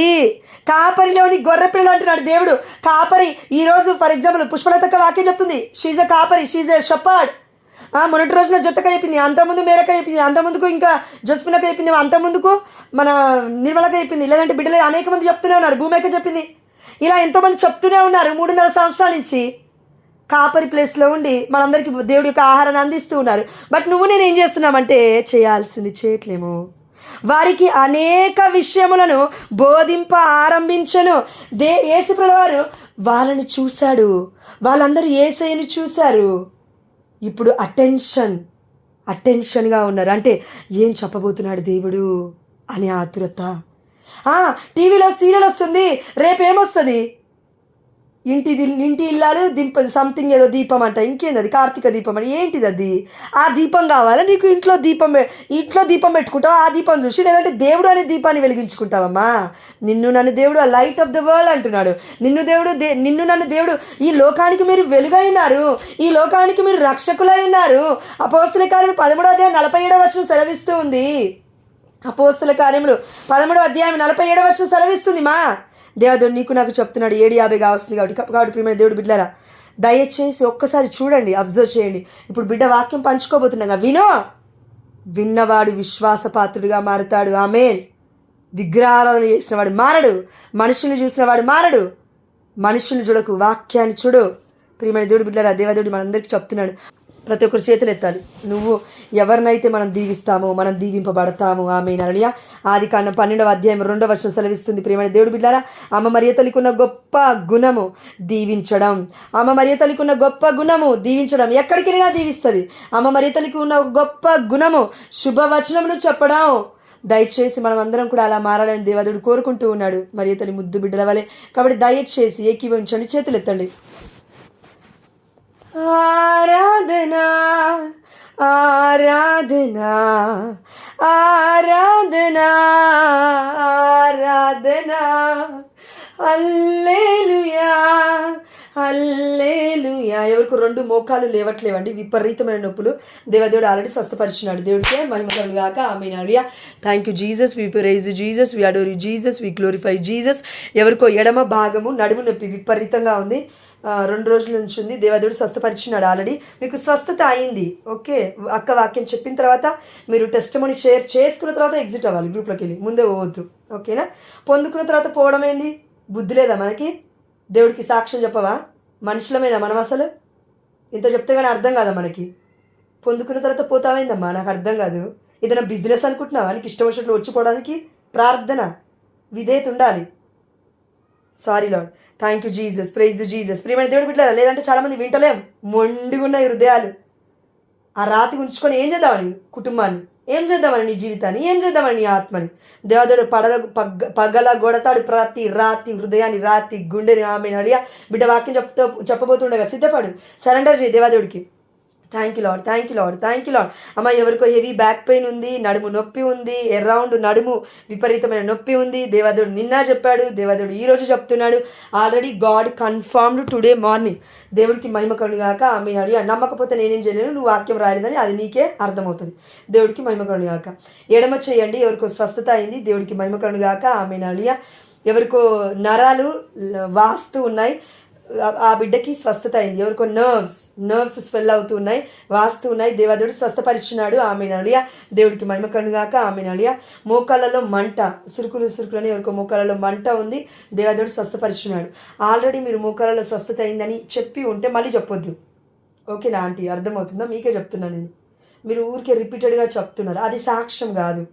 Speaker 1: కాపరిలోని గొర్రె పిల్లలు అంటున్నాడు దేవుడు. కాపరి ఈరోజు ఫర్ ఎగ్జాంపుల్ పుష్పలతక్క వాక్యం చెప్తుంది, షీజ్ ఎ కాపరి, షీజ్ ఎ షెపర్డ్. మొన్నటి రోజున జొత్తకాయ అయిపోయింది, అంతకుముందు మేరకాయ అయిపోయింది, అంతకుముందుకు ఇంకా జస్మినకాయ అయిపోయింది, అంతకుముందుకు మన నిర్మలకాయ అయిపోయింది. లేదంటే బిడ్డలు అనేక మంది చెప్తూనే ఉన్నారు, భూమిక చెప్పింది. ఇలా ఎంతోమంది చెప్తూనే ఉన్నారు 3.5 సంవత్సరాల నుంచి కాపరి ప్లేస్లో ఉండి మనందరికీ దేవుడి యొక్క ఆహారాన్ని అందిస్తూ ఉన్నారు. బట్ నువ్వు నేను ఏం చేస్తున్నామంటే చేయాల్సింది చేయట్లేము. వారికి అనేక విషయములను బోధింప ఆరంభించను. యేసుప్రభువు వారు వాళ్ళని చూశాడు, వాళ్ళందరూ యేసయ్యని చూశారు. ఇప్పుడు అటెన్షన్గా ఉన్నారు. అంటే ఏం చెప్పబోతున్నాడు దేవుడు అని ఆతురత. టీవీలో సీరియల్ వస్తుంది, రేపేమొస్తుంది? ఇంటి ఇల్లాలు సంథింగ్ ఏదో దీపం అంట, ఇంకేంది అది, కార్తీక దీపం అని. ఏంటిది అది? ఆ దీపం కావాలా నీకు? ఇంట్లో దీపం పెట్టుకుంటావు, ఆ దీపం చూసి. లేదంటే దేవుడు అనే దీపాన్ని వెలిగించుకుంటావమ్మా. నిన్ను నన్ను దేవుడు లైట్ ఆఫ్ ద వరల్డ్ అంటున్నాడు. నిన్ను నన్ను దేవుడు ఈ లోకానికి మీరు వెలుగైనారు, ఈ లోకానికి మీరు రక్షకులై ఉన్నారు. అపోస్తుల కార్యములు 13వ అధ్యాయం 47వ వచనం సెలవిస్తూ ఉంది. అపోస్తుల కార్యములు 13వ అధ్యాయం 47వ వచనం సెలవిస్తుంది. దేవుడు నీకు నాకు చెప్తున్నాడు. 7:50 కావస్తుంది కాబట్టి ప్రియమైన దేవుడు బిడ్డలారా, దయచేసి ఒక్కసారి చూడండి, అబ్జర్వ్ చేయండి. ఇప్పుడు బిడ్డ వాక్యం పంచుకోబోతున్నాగా, విన్నవాడు విశ్వాసపాత్రుడిగా మారుతాడు. ఆమేన్. విగ్రహారాధన చేసిన వాడు మారడు, మనుషుల్ని చూసిన వాడు మారడు. మనుషుల్ని చూడకు, వాక్యాన్ని చూడు. ప్రియమైన దేవుడు బిడ్డలారా, దేవదేవుడు మనందరికీ చెప్తున్నాడు, ప్రతి ఒక్కరు చేతులు ఎత్తాలి. నువ్వు ఎవరినైతే మనం దీవిస్తామో మనం దీవింపబడతాము. ఆమేన్. హల్లెలూయా. ఆదికాండం 12వ అధ్యాయం 2వ వచనం సెలవిస్తుంది. ప్రియమైన దేవుడు బిడ్డలారా, అమ్మ మరియ తల్లికి ఉన్న గొప్ప గుణము దీవించడం. అమ్మ మరియ తల్లికి ఉన్న గొప్ప గుణము దీవించడం. ఎక్కడికి వెళ్ళినా దీవిస్తుంది. అమ్మ మరియ తల్లికి ఉన్న గొప్ప గుణము శుభవచనములు చెప్పడం. దయచేసి మనం అందరం కూడా అలా మారాలని దేవదేవుడు కోరుకుంటూ ఉన్నాడు, మరియ తల్లి ముద్దు బిడ్డల వలె. కాబట్టి దయచేసి ఏకీభవించండి, చేతులు ఎత్తండి. ఆరాధనా ఆరాధనా ఆరాధనా ఆరాధనా హల్లెలూయా హల్లెలూయా. ఎవరికి 2 మోకాలు లేవట్లేవండి, విపరీతమైన నొప్పులు. దేవదేవుడు ఆల్రెడీ స్వస్థపరిచినాడు. దేవుడికే మహిమ కలుగుగాక. ఆమేన్. హల్లెలూయా. Thank you Jesus, we praise you Jesus, we adore you Jesus, we glorify Jesus. ఎవరికో ఎడమ భాగము నడుము నొప్పి విపరీతంగా ఉంది, 2 రోజుల నుంచి ఉంది. దేవదేవుడు స్వస్థపరిచినాడు. ఆల్రెడీ మీకు స్వస్థత అయింది. ఓకే, అక్క వాక్యం చెప్పిన తర్వాత మీరు టెస్టిమనీ షేర్ చేసుకున్న తర్వాత ఎగ్జిట్ అవ్వాలి, గ్రూప్లోకి వెళ్ళి ముందే పోవద్దు. ఓకేనా? పొందుకున్న తర్వాత పోవడం ఏంది? బుద్ధి లేదా మనకి? దేవుడికి సాక్ష్యం చెప్పవా? మనుషులమేనా మనం? అసలు ఇంత చెప్తే కానీ అర్థం కాదా మనకి? పొందుకున్న తర్వాత పోతామైందమ్మా, నాకు అర్థం కాదు. ఏదైనా బిజినెస్ అనుకుంటున్నావా నీకు ఇష్టం వచ్చినట్లు వచ్చిపోవడానికి? ప్రార్థన విధేయత ఉండాలి. Sorry Lord, thank you Jesus, praise you Jesus. ప్రియమైన దేవుడు బిడ్డలారా, లేదంటే చాలామంది వింటలేం, మొండిగా ఉన్నాయి హృదయాలు. ఆ రాతి ఉంచుకొని ఏం చేద్దామని? కుటుంబాన్ని ఏం చేద్దామని? నీ జీవితాన్ని ఏం చేద్దామని? నీ ఆత్మని? దేవదేవుడు పగల గొడతాడు ప్రతి రాతి హృదయాన్ని, రాతి గుండెని. ఆమేన్. హల్లెలూయా. బిడ్డ వాక్యం చెప్పబోతుండగా సిద్ధపడు, సరెండర్ చేయి దేవదేవుడికి. Thank you lord, thank you lord, thank you lord. అమ్మ ఎవరికో హెవీ బ్యాక్ పెయిన్ ఉంది, నడుము నొప్పి ఉంది, అరౌండ్ నడుము విపరీతమైన నొప్పి ఉంది. దేవదేవుడు నిన్న చెప్పాడు, దేవదేవుడు ఈరోజు చెప్తున్నాడు. Already God confirmed today morning. దేవుడికి మహిమ కలుగుగాక. ఆమేన్. హల్లెలూయా. నమ్మకపోతే నేనేం చేయలేను, నువ్వు వాక్యం రాలేదని అది నీకే అర్థమవుతుంది. దేవుడికి మహిమ కలుగుగాక. ఎడమ చేయండి, ఎవరికో స్వస్థత అయింది, దేవుడికి మహిమ కలుగుగాక. ఆమేన్. హల్లెలూయా. ఎవరికో నరాలు వాస్తూ ఉన్నాయి, ఆ బిడ్డకి స్వస్థత అయింది. ఎవరికో నర్వ్స్ స్వెల్ అవుతూ ఉన్నాయి, వాస్తూ ఉన్నాయి, దేవదేవుడు స్వస్థపరిచినాడు. ఆమేన్. హల్లెలూయా. దేవుడికి మహిమ కలుగుగాక. ఆమేన్. హల్లెలూయా. మోకాళ్ళలో మంట, సురుకులని ఎవరికో మోకాళ్ళలో మంట ఉంది, దేవదేవుడు స్వస్థపరిచినాడు. ఆల్రెడీ మీరు మోకాళ్ళలో స్వస్థత అయిందని చెప్పి ఉంటే మళ్ళీ చెప్పొద్దు. ఓకేనా ఆంటీ? అర్థమవుతుందా? మీకే చెప్తున్నాను నేను. మీరు ఊరికే రిపీటెడ్గా చెప్తున్నారు. అది సాక్ష్యం కాదు,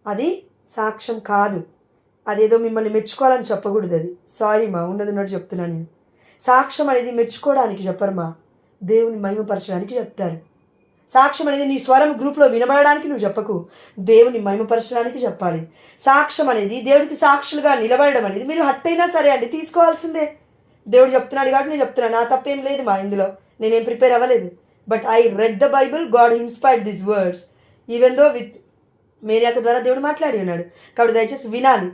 Speaker 1: అది సాక్ష్యం కాదు. అదేదో మిమ్మల్ని మెచ్చుకోవాలని చెప్పకూడదు. అది సారీ మా, ఉన్నట్టు చెప్తున్నాను నేను. సాక్ష్యం అనేది మెచ్చుకోవడానికి చెప్పరమ్మా, దేవుని మహిమపరచడానికి చెప్తారు. సాక్ష్యం అనేది నీ స్వరం గ్రూప్లో వినబడడానికి నువ్వు చెప్పకు, దేవుని మహిమపరచడానికి చెప్పాలి. సాక్ష్యం అనేది దేవుడికి సాక్షులుగా నిలబడడం అనేది మీరు హట్టయినా సరే అండి తీసుకోవాల్సిందే. దేవుడు చెప్తున్నాడు కాబట్టి నేను చెప్తున్నాను, నా తప్పేం లేదు మా ఇందులో, నేనేం ప్రిపేర్ అవ్వలేదు. But I read the Bible, God inspired this words even though with మేరియాక ద్వారా దేవుడు మాట్లాడి ఉన్నాడు. కాబట్టి దయచేసి వినాలి.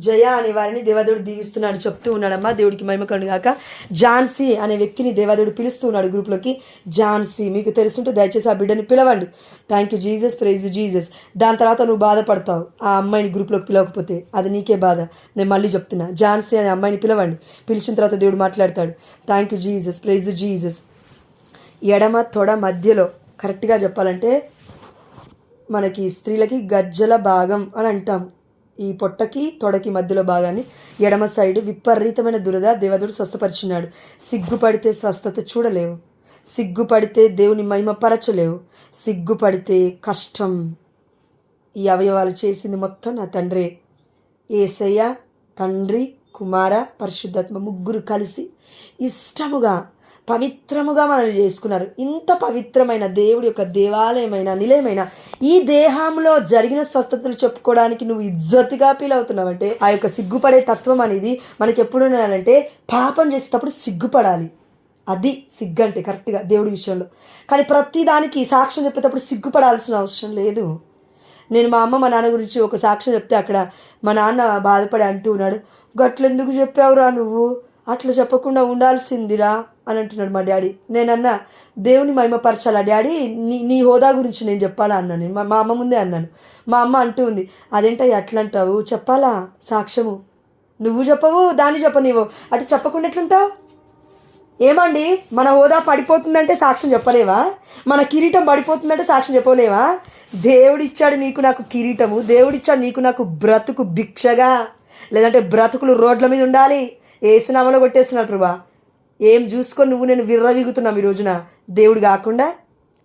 Speaker 1: జయ అనే వారిని దేవదేవుడు దీవిస్తున్నాడు, చెప్తూ ఉన్నాడమ్మా. దేవుడికి మహిమ కలుగుగాక. ఝాన్సీ అనే వ్యక్తిని దేవదేవుడు పిలుస్తూ ఉన్నాడు గ్రూప్లోకి. ఝాన్సీ మీకు తెలుసుంటే దయచేసి ఆ బిడ్డని పిలవండి. Thank you Jesus, praise you Jesus. దాని తర్వాత నువ్వు బాధపడతావు ఆ అమ్మాయిని గ్రూప్లోకి పిలవకపోతే, అది నీకే బాధ. నేను మళ్ళీ చెప్తున్నా, ఝాన్సీ అనే అమ్మాయిని పిలవండి. పిలిచిన తర్వాత దేవుడు మాట్లాడతాడు. Thank you Jesus, praise you Jesus. ఎడమ తొడ మధ్యలో, కరెక్ట్గా చెప్పాలంటే మనకి స్త్రీలకి గజ్జల భాగం అని అంటాం. ఈ పొట్టకి తొడకి మధ్యలో భాగాన్ని ఎడమ సైడు విపరీతమైన దురద దేవదేవుడు స్వస్థపరిచున్నాడు. సిగ్గుపడితే స్వస్థత చూడలేవు, సిగ్గుపడితే దేవుని మహిమపరచలేవు, సిగ్గుపడితే కష్టం. ఈ అవయవాలు చేసింది మొత్తం నా తండ్రే. యేసయ్య, తండ్రి, కుమార, పరిశుద్ధాత్మ ముగ్గురు కలిసి ఇష్టముగా పవిత్రముగా మనల్ని చేసుకున్నారు. ఇంత పవిత్రమైన దేవుడి యొక్క దేవాలయమైన నిలయమైన ఈ దేహంలో జరిగిన స్వస్థతలు చెప్పుకోవడానికి నువ్వు ఇజ్జతుగా ఫీల్ అవుతున్నావంటే, ఆ యొక్క సిగ్గుపడే తత్వం అనేది మనకి ఎప్పుడు ఉండాలంటే పాపం చేసేటప్పుడు సిగ్గుపడాలి. అది సిగ్గు అంటే కరెక్ట్గా దేవుడి విషయంలో. కానీ ప్రతి దానికి సాక్ష్యం చెప్పేటప్పుడు సిగ్గుపడాల్సిన అవసరం లేదు. నేను మా అమ్మ మా నాన్న గురించి ఒక సాక్ష్యం చెప్తే అక్కడ మా నాన్న బాధపడి అంటూ ఉన్నాడు, గట్లెందుకు చెప్పావురా నువ్వు, అట్లా చెప్పకుండా ఉండాల్సిందిరా అని అంటున్నాడు మా డాడీ. నేనన్నా, దేవుని మహిమపరచాలా డాడీ, నీ హోదా గురించి నేను చెప్పాలా అన్నాను. నేను మా అమ్మ ముందే అన్నాను. మా అమ్మ అంటూ ఉంది, అదేంటో అట్లా అంటావు, చెప్పాలా సాక్ష్యము, నువ్వు చెప్పవు దాన్ని చెప్పనివ్వు, అటు చెప్పకుండా ఎట్లుంటావు, ఏమండి మన హోదా పడిపోతుందంటే సాక్ష్యం చెప్పలేవా, మన కిరీటం పడిపోతుందంటే సాక్ష్యం చెప్పలేవా? దేవుడిచ్చాడు నీకు నాకు కిరీటము, దేవుడిచ్చాడు నీకు నాకు బ్రతుకు భిక్షగా, లేదంటే బ్రతుకులు రోడ్ల మీద ఉండాలి. ఏసునామలో కొట్టేస్తున్నాడు ప్రభా. ఏం చూసుకొని నువ్వు నేను విర్రవీగుతున్నాం ఈ రోజున? దేవుడు కాకుండా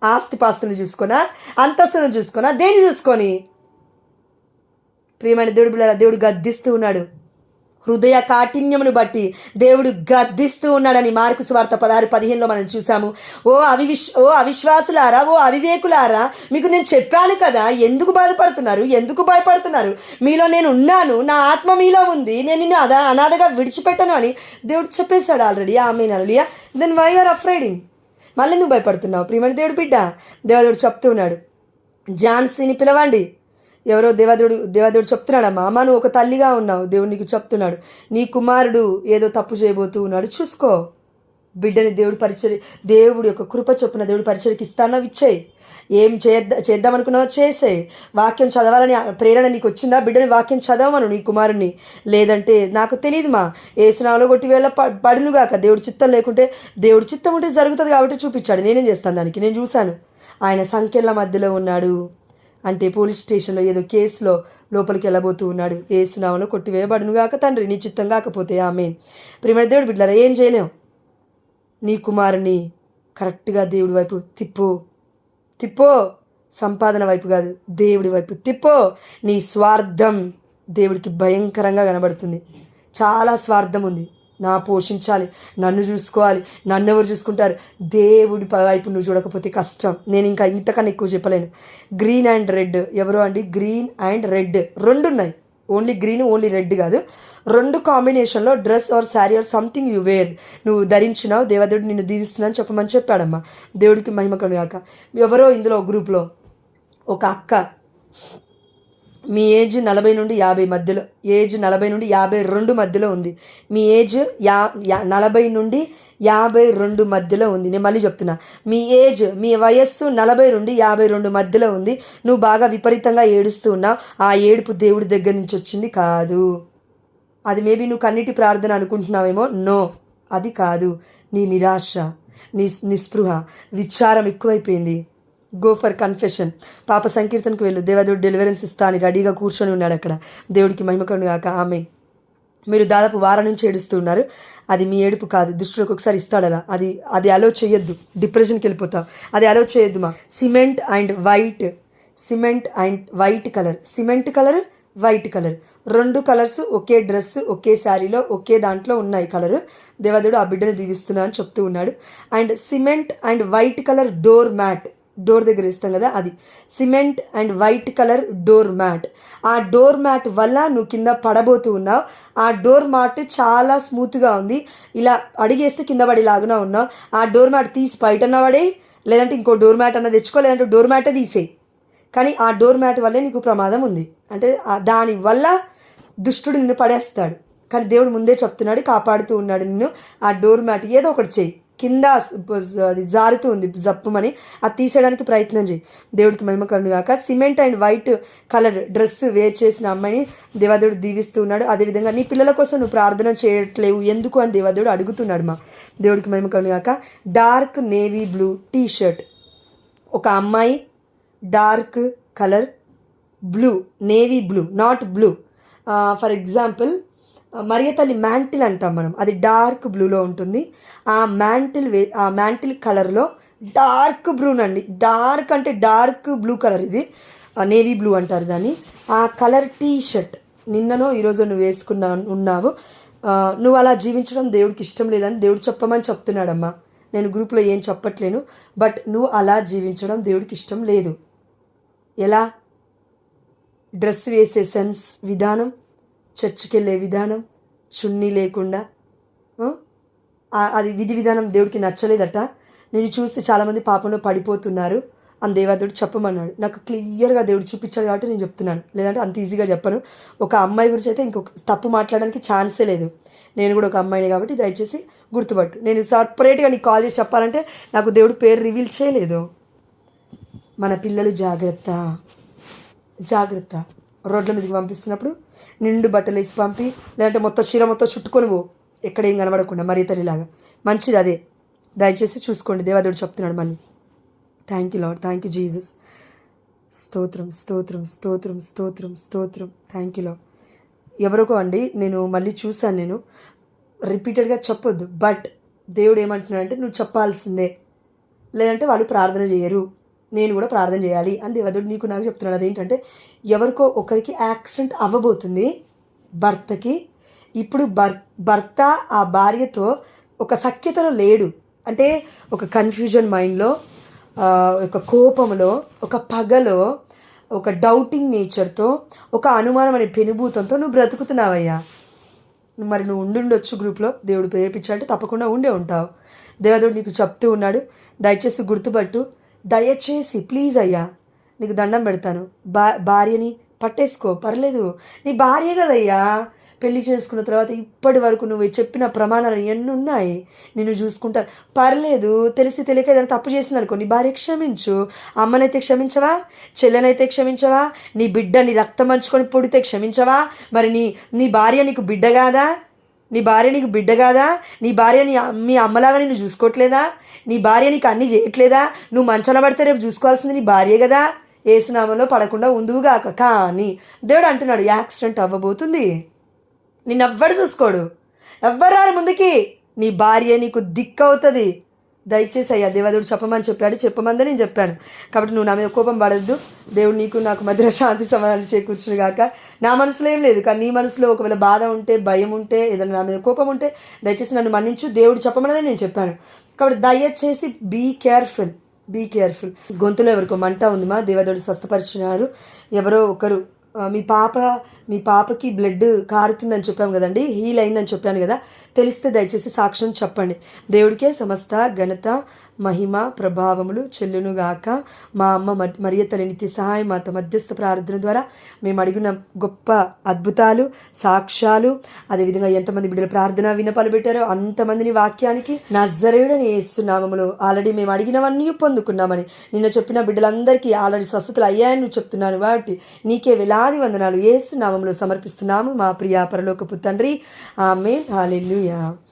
Speaker 1: ఆస్తిపాస్తులు చూసుకొనా, అంతస్తును చూసుకొనా, దేన్ని చూసుకొని? ప్రియమైన దేవుడు బిడ్డలారా, దేవుడు గద్దిస్తూ ఉన్నాడు. హృదయ కాఠిన్యమును బట్టి దేవుడు గద్దిస్తూ ఉన్నాడని మార్కు సువార్త 16:15 మనం చూసాము. ఓ అవిశ్వాసులారా, ఓ అవివేకులారా, మీకు నేను చెప్పాను కదా, ఎందుకు బాధపడుతున్నారు, ఎందుకు భయపడుతున్నారు? మీలో నేను ఉన్నాను, నా ఆత్మ మీలో ఉంది, నేను నిన్ను అనాథగా విడిచిపెట్టను అని దేవుడు చెప్పేశాడు already. Amen hallelujah. Then why are afraiding? మళ్ళీ ఎందుకు భయపడుతున్నావు? ప్రియమైన దేవుడు బిడ్డ, దేవదేవుడు చెప్తూ ఉన్నాడు, ఝాన్సీని పిలవండి. ఎవరో దేవదేవుడు చెప్తున్నాడమ్మా, అమ్మ నువ్వు ఒక తల్లిగా ఉన్నావు, దేవుడు నీకు చెప్తున్నాడు, నీ కుమారుడు ఏదో తప్పు చేయబోతూ ఉన్నాడు, చూసుకో. బిడ్డని దేవుడి యొక్క కృప చొప్పున దేవుడి పరిచయకి ఇస్తానో ఇచ్చేయి. ఏం చేద్దామనుకున్నావో చేసేయి. వాక్యం చదవాలని ప్రేరణ నీకు వచ్చిందా, బిడ్డని వాక్యం చదవమను నీ కుమారుని. లేదంటే నాకు తెలియదు మా ఏసునామలో కొట్టి వేళ పడునుగాక. దేవుడి చిత్తం లేకుంటే, దేవుడి చిత్తం ఉంటే జరుగుతుంది కాబట్టి చూపించాడు. నేనేం చేస్తాను దానికి? నేను చూశాను. ఆయన సంఖ్యల మధ్యలో ఉన్నాడు అంటే పోలీస్ స్టేషన్లో ఏదో కేసులో లోపలికి వెళ్ళబోతూ ఉన్నాడు. ఏసునామలో కొట్టివేయబడునుగాక తండ్రి, నీ చిత్తం కాకపోతే. ఆమేన్. ప్రియమైన దేవుడు బిడ్డలారా, ఏం చేయలేం. నీ కుమారుని కరెక్ట్గా దేవుడి వైపు తిప్పో, సంపాదన వైపు కాదు, దేవుడి వైపు తిప్పో. నీ స్వార్థం దేవుడికి భయంకరంగా కనబడుతుంది. చాలా స్వార్థం ఉంది. నా పోషించాలి, నన్ను చూసుకోవాలి, నన్ను ఎవరు చూసుకుంటారు? దేవుడి వైపు నువ్వు చూడకపోతే కష్టం. నేను ఇంకా ఇంతకన్నా ఎక్కువ చెప్పలేను. గ్రీన్ అండ్ రెడ్, ఎవరో అండి, గ్రీన్ అండ్ రెడ్ 2 ఉన్నాయి. ఓన్లీ గ్రీన్, ఓన్లీ రెడ్ కాదు, 2 కాంబినేషన్లో dress or sari or something you wear నువ్వు ధరించినావు, దేవదేవుడు నిన్ను దీవిస్తున్నాను చెప్పమని చెప్పాడమ్మా. దేవుడికి మహిమ కలుగాక. ఎవరో ఇందులో గ్రూప్లో ఒక అక్క, మీ ఏజ్ 40 నుండి 50 మధ్యలో, ఏజ్ 40 నుండి 52 మధ్యలో ఉంది. మీ ఏజ్ 40 నుండి 52 మధ్యలో ఉంది. నేను మళ్ళీ చెప్తున్నా, మీ వయస్సు 40 నుండి 52 మధ్యలో ఉంది. నువ్వు బాగా విపరీతంగా ఏడుస్తూ ఉన్నావు. ఆ ఏడుపు దేవుడి దగ్గర నుంచి వచ్చింది కాదు. అది మేబీ నువ్వు కన్నీటి ప్రార్థన అనుకుంటున్నావేమో. నో, అది కాదు. నీ నిరాశ, నీ నిస్పృహ, విచారం ఎక్కువైపోయింది. Go for confession. పాప సంకీర్తనకు వెళ్ళు, దేవదేవుడు డెలివరెన్స్ ఇస్తా అని రెడీగా కూర్చొని ఉన్నాడు అక్కడ. దేవుడికి మహిమ కలుగాక. ఆమేన్. మీరు దాదాపు వారం నుంచి ఏడుస్తూ ఉన్నారు. అది మీ ఏడుపు కాదు, దుష్టులకు ఒకసారి ఇస్తాడు అలా. అది అలో చేయొద్దు, డిప్రెషన్కి వెళ్ళిపోతావు. అది అలో చేయొద్దు మా. Cement and white colour, cement colour, white colour, 2 colours ఒకే డ్రెస్, ఒకే శారీలో, ఒకే దాంట్లో ఉన్నాయి కలరు. దేవదేవుడు ఆ బిడ్డను దీవిస్తున్నా అని చెప్తూ ఉన్నాడు. And cement and white colour door mat, door దగ్గర ఇస్తాం కదా, అది cement and white colour door mat. ఆ డోర్ మ్యాట్ వల్ల నువ్వు కింద పడబోతూ ఉన్నావు. ఆ డోర్ మ్యాట్ చాలా స్మూత్గా ఉంది, ఇలా అడిగేస్తే కింద పడేలాగునా ఉన్నావు. ఆ డోర్ మ్యాట్ తీసి బయటన్నా పడే, లేదంటే ఇంకో డోర్ మ్యాట్ అన్న తెచ్చుకో, లేదంటే డోర్ మ్యాటే తీసేయి. కానీ ఆ డోర్ మ్యాట్ వల్లే నీకు ప్రమాదం ఉంది. అంటే దానివల్ల దుష్టుడు నిన్ను పడేస్తాడు. కానీ దేవుడు ముందే చెప్తున్నాడు, కాపాడుతూ ఉన్నాడు నిన్ను. ఆ డోర్ మ్యాట్ ఏదో ఒకటి చేయి, కింద అది జారుతూ ఉంది జప్పుమని, అది తీసేయడానికి ప్రయత్నం చేయి. దేవుడికి మహిమ కలుగును గాక. Cement and white colour dress wear చేసిన అమ్మాయిని దేవాదేవుడు దీవిస్తూ ఉన్నాడు. అదేవిధంగా నీ పిల్లల కోసం నువ్వు ప్రార్థన చేయట్లేవు ఎందుకు అని దేవాదేవుడు అడుగుతున్నాడు. మా దేవుడికి మహిమ కలుగును గాక. Dark navy blue T shirt, ఒక అమ్మాయి dark colour blue, navy blue, not blue. For example మరియ తల్లి మ్యాంటిల్ అంటాం మనం, అది డార్క్ బ్లూలో ఉంటుంది. ఆ మ్యాంటిల్ కలర్లో డార్క్ బ్లూనండి, డార్క్ అంటే డార్క్ బ్లూ కలర్, ఇది నేవీ బ్లూ అంటారు దాన్ని. ఆ కలర్ టీ షర్ట్ నిన్ననో ఈరోజు నువ్వు ఉన్నావు. నువ్వు అలా జీవించడం దేవుడికి ఇష్టం లేదని దేవుడు చెప్పమని చెప్తున్నాడమ్మా. నేను గ్రూప్లో ఏం చెప్పట్లేను, బట్ నువ్వు అలా జీవించడం దేవుడికి ఇష్టం లేదు. ఎలా? డ్రెస్ వేసే సెన్స్ విధానం, చర్చికి వెళ్ళే విధానం, చున్నీ లేకుండా, అది విధి విధానం దేవుడికి నచ్చలేదట. నేను చూసి చాలామంది పాపంలో పడిపోతున్నారు అని దేవాదేవుడు చెప్పమన్నాడు. నాకు క్లియర్గా దేవుడు చూపించాడు కాబట్టి నేను చెప్తున్నాను, లేదంటే అంత ఈజీగా చెప్పను. ఒక అమ్మాయి గురించి అయితే ఇంకొక తప్పు మాట్లాడడానికి ఛాన్సే లేదు. నేను కూడా ఒక అమ్మాయిని కాబట్టి దయచేసి గుర్తుపట్టు. నేను సపరేట్గా నీకు కాల్ చేసి చెప్పాలంటే నాకు దేవుడు పేరు రివీల్ చేయలేదు. మన పిల్లలు జాగ్రత్త, జాగ్రత్త. రోడ్ల మీదకి పంపిస్తున్నప్పుడు నిండు బట్టలు వేసి పంపి, లేదంటే మొత్తం చీర మొత్తం చుట్టుకొని పో, ఎక్కడ ఏం కనబడకుండా, మరీ తల్లిలాగా. మంచిది అదే, దయచేసి చూసుకోండి. దేవాదేవుడు చెప్తున్నాడు మళ్ళీ. Thank you lord, thank you Jesus. స్తోత్రం స్తోత్రం స్తోత్రం స్తోత్రం స్తోత్రం. Thank you lord. ఎవరికో అండి నేను మళ్ళీ చూశాను, నేను రిపీటెడ్గా చెప్పొద్దు, బట్ దేవుడు ఏమంటున్నాడంటే నువ్వు చెప్పాల్సిందే, లేదంటే వాళ్ళు ప్రార్థన చేయరు, నేను కూడా ప్రార్థన చేయాలి అని దేవదేవుడు నీకు నాకు చెప్తున్నాడు. అదేంటంటే ఎవరికో ఒకరికి యాక్సిడెంట్ అవ్వబోతుంది భర్తకి. ఇప్పుడు భర్త ఆ భార్యతో ఒక సఖ్యతలో లేడు, అంటే ఒక కన్ఫ్యూజన్ మైండ్లో, ఒక కోపంలో, ఒక పగలో, ఒక డౌటింగ్ నేచర్తో, ఒక అనుమానం అనే పెనుభూతంతో నువ్వు బ్రతుకుతున్నావయ్యా. మరి నువ్వు ఉండుండొచ్చు గ్రూప్లో, దేవుడు ప్రేరేపించాలంటే తప్పకుండా ఉండే ఉంటావు. దేవదేవుడు నీకు చెప్తూ ఉన్నాడు, దయచేసి గుర్తుపట్టు. దయచేసి ప్లీజ్ అయ్యా, నీకు దండం పెడతాను, భార్యని పట్టేసుకో, పర్లేదు, నీ భార్య కదయ్యా. పెళ్లి చేసుకున్న తర్వాత ఇప్పటి వరకు నువ్వు చెప్పిన ప్రమాణాలు ఎన్ని ఉన్నాయి, నిన్ను చూసుకుంటాను, పర్లేదు. తెలిసి తెలియక ఏదైనా తప్పు చేసింది అనుకో, నీ భార్య క్షమించు. అమ్మనైతే క్షమించవా? చెల్లెనైతే క్షమించవా? నీ బిడ్డ నీ రక్తం పంచుకొని పుడితే క్షమించవా? మరి నీ భార్య నీకు బిడ్డ కాదా? నీ భార్య నీకు బిడ్డ కాదా? నీ భార్య మీ అమ్మలాగా నిన్ను చూసుకోవట్లేదా? నీ భార్య నీకు అన్నీ చేయట్లేదా? నువ్వు మంచాన పడితే రేపు చూసుకోవాల్సింది నీ భార్య కదా. ఏసునామంలో పడకుండా ఉందువుగాక. కానీ దేవుడు అంటున్నాడు, యాక్సిడెంట్ అవ్వబోతుంది, నిన్నెవ్వడు చూసుకోడు, ఎవ్వరారు ముందుకి, నీ భార్య నీకు దిక్కు అవుతుంది. దయచేసి అయ్యా దేవదేవుడు చెప్పమని చెప్పాడు, చెప్పమందే నేను చెప్పాను. కాబట్టి నువ్వు నా మీద కోపం పడద్దు. దేవుడు నీకు నాకు మధ్యలో శాంతి సమాధానం చేకూర్చును గాక. నా మనసులో ఏం లేదు, కానీ నీ మనసులో ఒకవేళ బాధ ఉంటే, భయం ఉంటే, ఏదైనా నా మీద కోపం ఉంటే దయచేసి నన్ను మన్నించు. దేవుడు చెప్పమన్నదే నేను చెప్పాను. కాబట్టి దయచేసి బీ కేర్ఫుల్, బీ కేర్ఫుల్. గొంతులో ఎవరికో మంట ఉంది, మా దేవదేవుడు స్వస్థపరిచినారు. ఎవరో ఒకరు మీ పాపకి బ్లడ్ కారుతుందని చెప్పాము కదండి, హీల్ అయిందని చెప్పాను కదా. తెలిస్తే దయచేసి సాక్ష్యం చెప్పండి. దేవుడికే సమస్త ఘనత మహిమ ప్రభావములు చెల్లునుగాక. మా అమ్మ మరియ తల్లి నిత్య సహాయం మాత మధ్యస్థ ప్రార్థన ద్వారా మేము అడిగిన గొప్ప అద్భుతాలు, సాక్ష్యాలు, అదేవిధంగా ఎంతమంది బిడ్డలు ప్రార్థన విన్నపాలు పెట్టారో అంతమందిని వాక్యానికి నజరేయుడని యేసునామములో ఆల్రెడీ మేము అడిగినవన్నీ పొందుకున్నామని నిన్న చెప్పిన బిడ్డలందరికీ ఆల్రెడీ స్వస్థతలు అయ్యాయని నువ్వు చెప్తున్నాను. వాటి నీకే వేలాది వందనాలు యేసునామములో సమర్పిస్తున్నాము మా ప్రియ పరలోకపు తండ్రి. ఆమేన్. హల్లెలూయా.